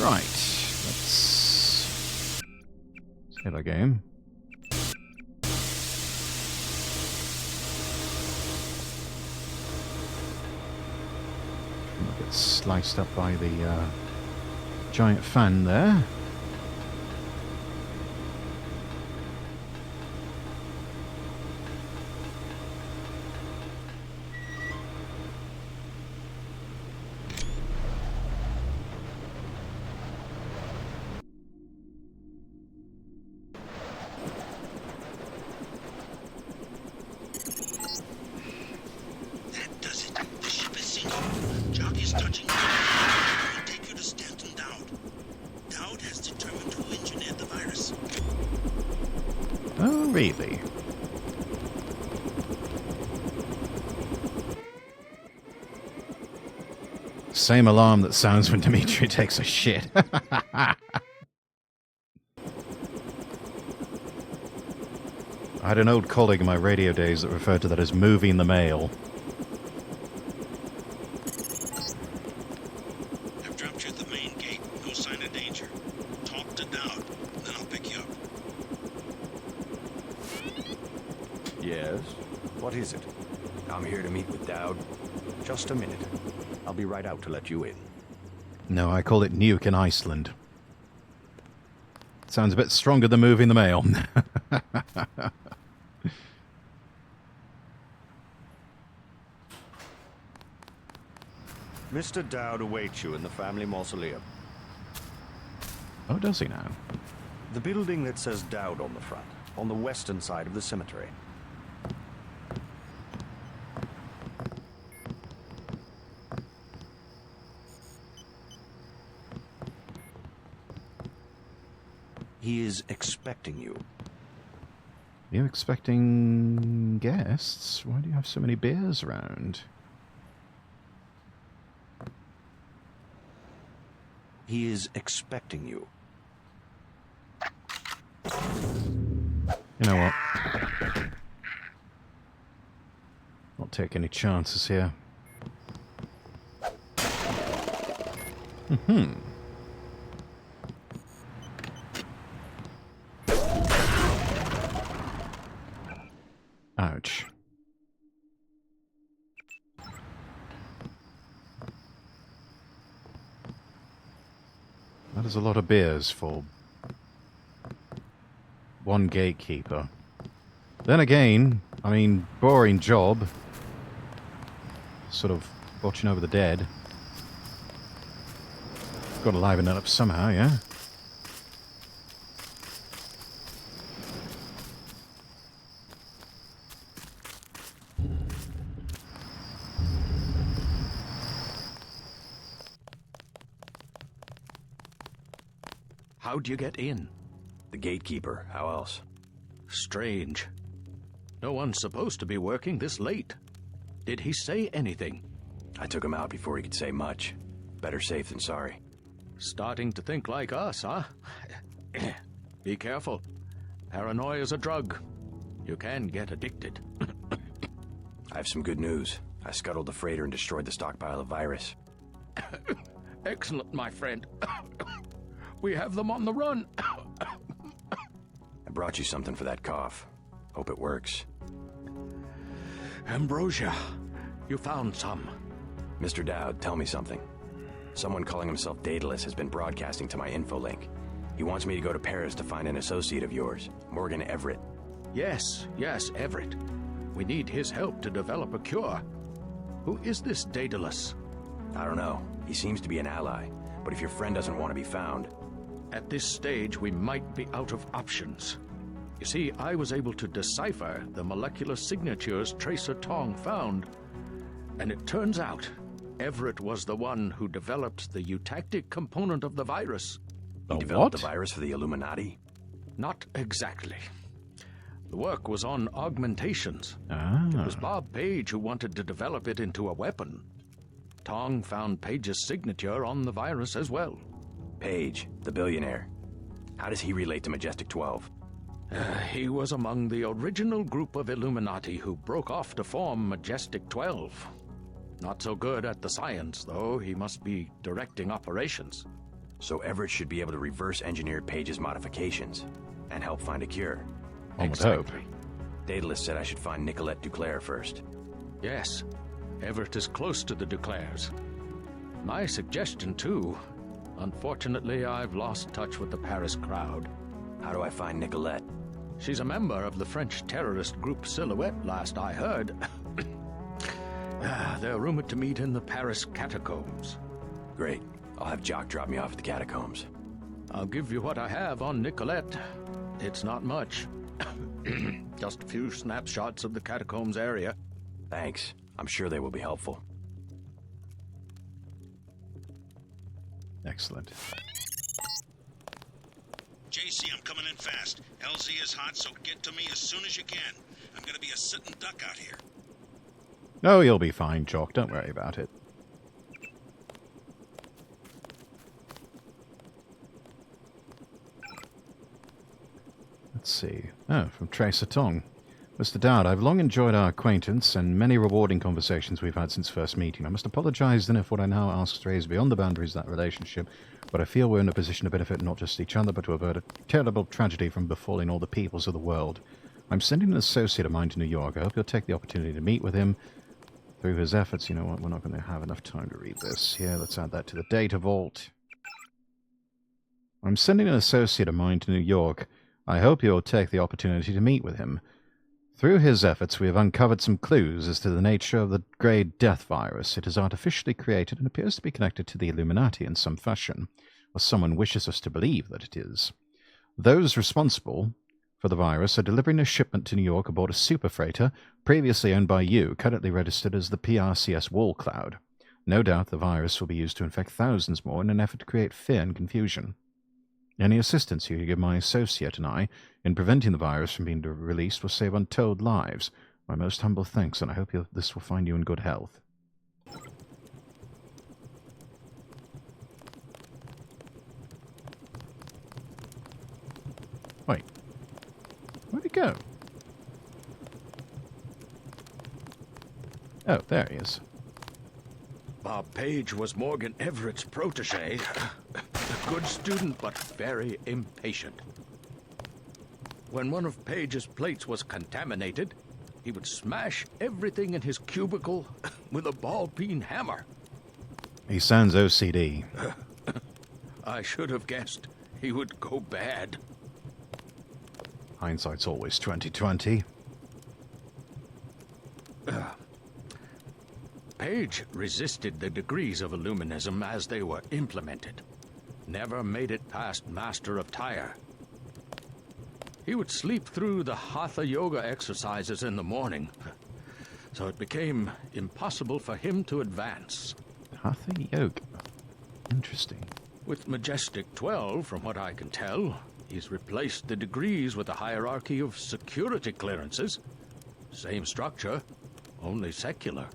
Right, let's save our game. We'll get sliced up by the giant fan there. Oh, really? Same alarm that sounds when Dimitri takes a shit. I had an old colleague in my radio days that referred to that as moving the mail. I've dropped you at the main gate. No sign of danger. Talk to Dowd, then I'll pick you up. Yes? What is it? I'm here to meet with Dowd. Just a minute. I'll be right out to let you in. No, I call it nuke in Iceland. Sounds a bit stronger than moving the mail. Mr. Dowd awaits you in the family mausoleum. Oh, does he now? The building that says Dowd on the front, on the western side of the cemetery. He is expecting you. You expecting guests? Why do you have so many beers around? He is expecting you. You know what? take any chances here. Ouch. That is a lot of beers for one gatekeeper. Then again, I mean, boring job. Sort of watching over the dead. Got to liven it up somehow, yeah? How'd you get in? The gatekeeper. How else? Strange. No one's supposed to be working this late. Did he say anything? I took him out before he could say much. Better safe than sorry. Starting to think like us, huh? Be careful. Paranoia's a drug. You can get addicted. I have some good news. I scuttled the freighter and destroyed the stockpile of virus. Excellent, my friend. We have them on the run. I brought you something for that cough. Hope it works. Ambrosia. You found some. Mr. Dowd, tell me something. Someone calling himself Daedalus has been broadcasting to my infolink. He wants me to go to Paris to find an associate of yours, Morgan Everett. Yes, Everett. We need his help to develop a cure. Who is this Daedalus? I don't know. He seems to be an ally, but if your friend doesn't want to be found... At this stage, we might be out of options. You see, I was able to decipher the molecular signatures Tracer Tong found, and it turns out Everett was the one who developed the eutactic component of the virus. He developed the virus for the Illuminati? Not exactly. The work was on augmentations. It was Bob Page who wanted to develop it into a weapon. Tong found Page's signature on the virus as well. Page, the billionaire. How does he relate to Majestic 12? He was among the original group of Illuminati who broke off to form Majestic 12. Not so good at the science, though. He must be directing operations. So Everett should be able to reverse engineer Page's modifications and help find a cure. Exactly. Daedalus said I should find Nicolette Duclair first. Yes. Everett is close to the Duclairs. My suggestion, too. Unfortunately, I've lost touch with the Paris crowd. How do I find Nicolette? She's a member of the French terrorist group Silhouette, last I heard. They're rumored to meet in the Paris catacombs. Great. I'll have Jock drop me off at the catacombs. I'll give you what I have on Nicolette. It's not much. Just a few snapshots of the catacombs area. Thanks. I'm sure they will be helpful. Excellent. JC, I'm coming in fast. LZ is hot, so get to me as soon as you can. I'm gonna be a sitting duck out here. Oh, you'll be fine, Jock. Don't worry about it. Let's see. Oh, from Tracer Tong. Mr. Dowd, I've long enjoyed our acquaintance and many rewarding conversations we've had since first meeting. I must apologize then if what I now ask strays beyond the boundaries of that relationship, but I feel we're in a position to benefit not just each other, but to avert a terrible tragedy from befalling all the peoples of the world. I'm sending an associate of mine to New York. I hope you'll take the opportunity to meet with him. Through his efforts, you know what, we're not going to have enough time to read this. Here, let's add that to the data vault. I'm sending an associate of mine to New York. I hope you'll take the opportunity to meet with him. Through his efforts, we have uncovered some clues as to the nature of the Grey Death virus. It is artificially created and appears to be connected to the Illuminati in some fashion, or someone wishes us to believe that it is. Those responsible for the virus are delivering a shipment to New York aboard a super freighter previously owned by you, currently registered as the PRCS Wall Cloud. No doubt the virus will be used to infect thousands more in an effort to create fear and confusion. Any assistance you can give my associate and I in preventing the virus from being released will save untold lives. My most humble thanks, and I hope this will find you in good health. Wait. Where'd it go? Oh, there he is. Bob Page was Morgan Everett's protege. A good student, but very impatient. When one of Page's plates was contaminated, he would smash everything in his cubicle with a ball-peen hammer. He sounds OCD. I should have guessed he would go bad. Hindsight's always 20/20. Page resisted the degrees of Illuminism as they were implemented. Never made it past Master of Tyre. He would sleep through the Hatha Yoga exercises in the morning, so it became impossible for him to advance. Hatha Yoga. Interesting. With Majestic 12, from what I can tell, he's replaced the degrees with a hierarchy of security clearances. Same structure, only secular.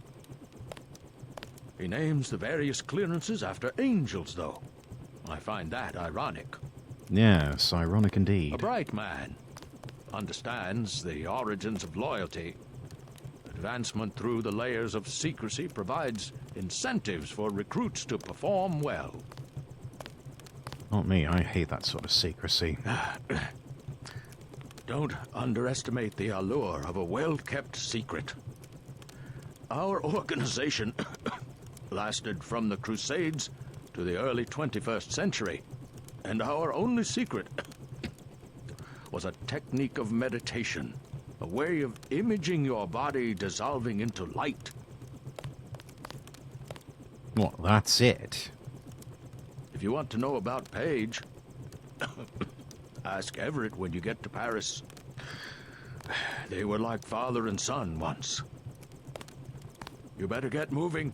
He names the various clearances after angels, though. I find that ironic. Yes, ironic indeed. A bright man. Understands the origins of loyalty. Advancement through the layers of secrecy provides incentives for recruits to perform well. Not me, I hate that sort of secrecy. Don't underestimate the allure of a well-kept secret. Our organization lasted from the Crusades to the early 21st century, and our only secret was a technique of meditation, a way of imaging your body dissolving into light. What, that's it? If you want to know about Page, ask Everett when you get to Paris. They were like father and son once. You better get moving.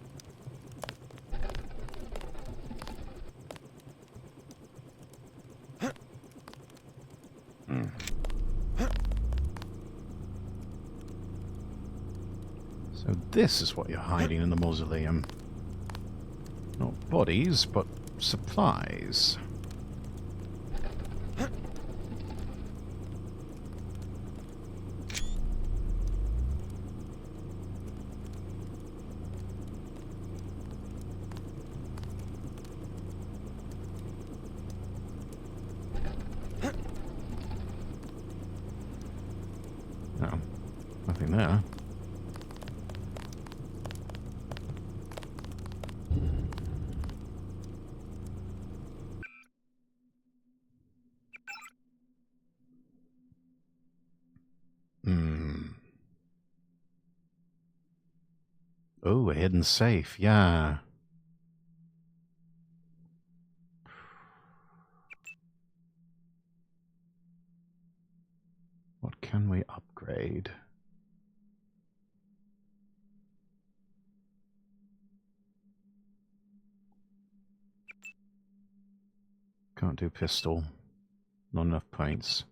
So this is what you're hiding in the mausoleum. Not bodies, but supplies. No, nothing there. Oh, a hidden safe, yeah. What can we upgrade? Can't do pistol. Not enough points.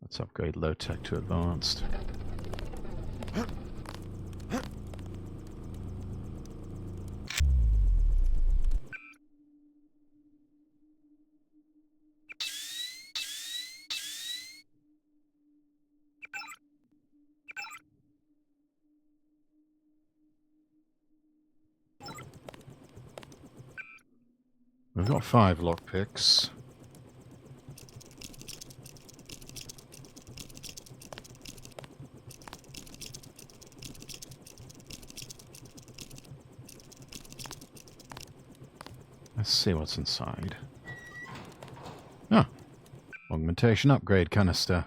Let's upgrade low tech to advanced. We've got 5 lockpicks. Let's see what's inside. Ah, augmentation upgrade canister.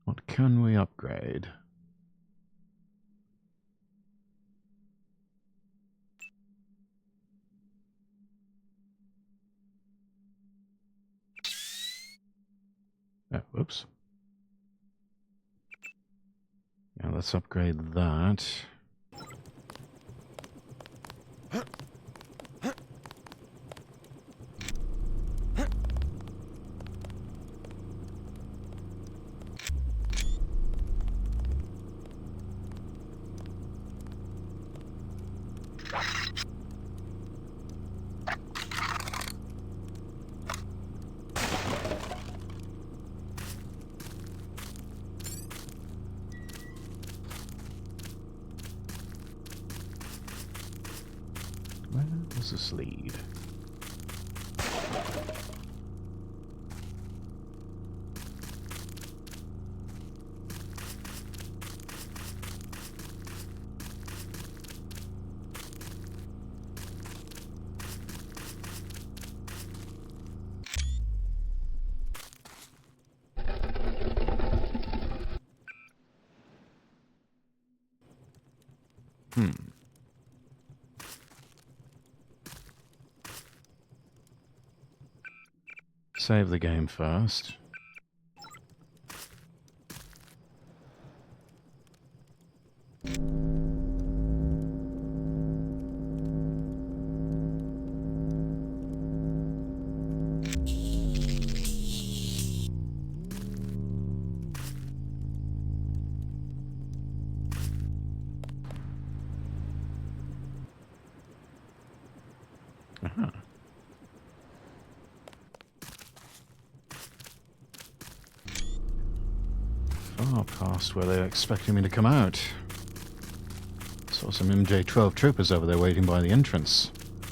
What can we upgrade? Oh, whoops. Now let's upgrade that. Where does this lead? Save the game first. Uh-huh. Far past where they're expecting me to come out. Saw some MJ-12 troopers over there waiting by the entrance.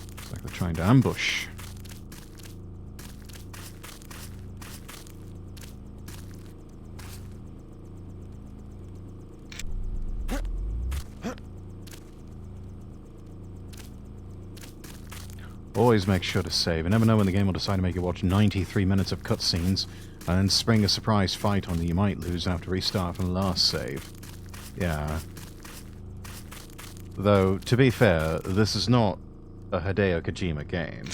Looks like they're trying to ambush. Always make sure to save. You never know when the game will decide to make you watch 93 minutes of cutscenes and then spring a surprise fight on that you might lose after restart from the last save. Yeah. Though, to be fair, this is not a Hideo Kojima game.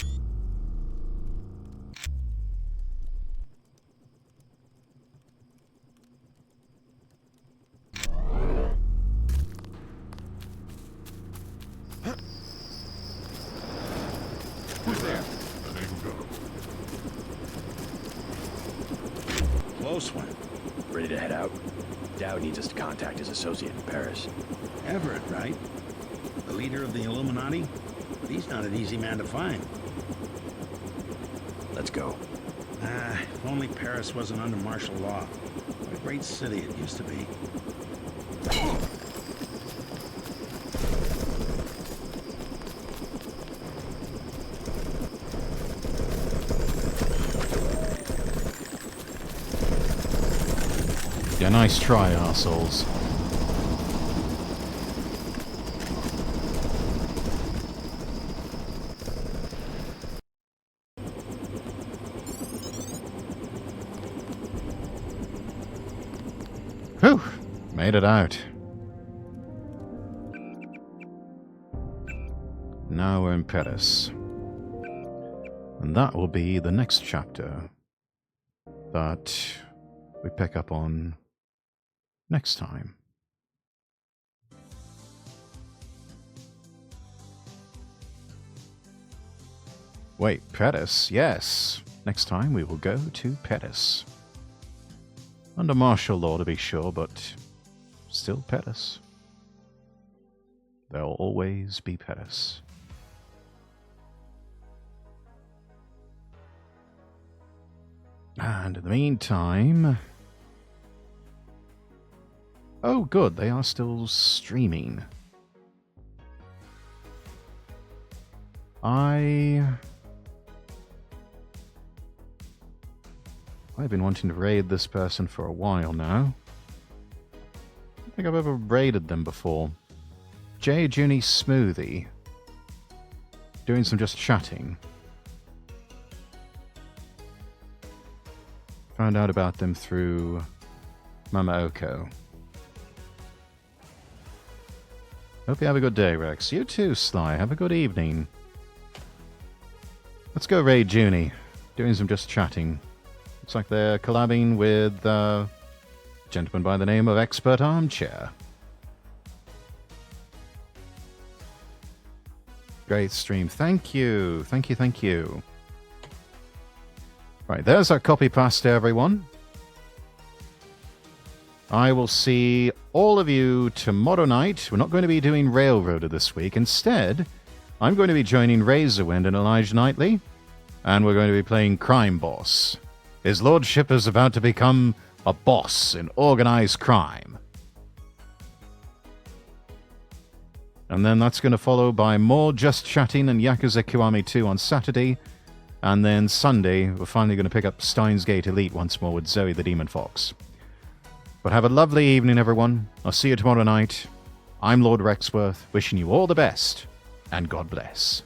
Close one. Ready to head out? Dowd needs us to contact his associate in Paris. Everett, right? The leader of the Illuminati? But he's not an easy man to find. Let's go. If only Paris wasn't under martial law. What a great city it used to be. Yeah, nice try, arseholes. Whew! Made it out. Now we're in Paris. And that will be the next chapter that we pick up on next time. Wait, Paris? Yes. Next time we will go to Paris. Under martial law to be sure, but still Paris. There'll always be Paris. And in the meantime... Oh, good, they are still streaming. I've been wanting to raid this person for a while now. I don't think I've ever raided them before. J. Junie Smoothie. Doing some just chatting. Found out about them through Mama Oko. Hope you have a good day, Rex. You too, Sly. Have a good evening. Let's go raid Junie. Doing some just chatting. Looks like they're collabing with a gentleman by the name of Expert Armchair. Great stream. Thank you. Thank you, thank you. Right, there's our copy pasta, everyone. I will see all of you tomorrow night. We're not going to be doing Railroader this week. Instead, I'm going to be joining Razorwind and Elijah Knightley, and we're going to be playing Crime Boss. His lordship is about to become a boss in organized crime. And then that's going to follow by more Just Chatting and Yakuza Kiwami 2 on Saturday. And then Sunday, we're finally going to pick up Steins Gate Elite once more with Zoe the Demon Fox. But have a lovely evening, everyone. I'll see you tomorrow night. I'm Lord Rexworth, wishing you all the best, and God bless.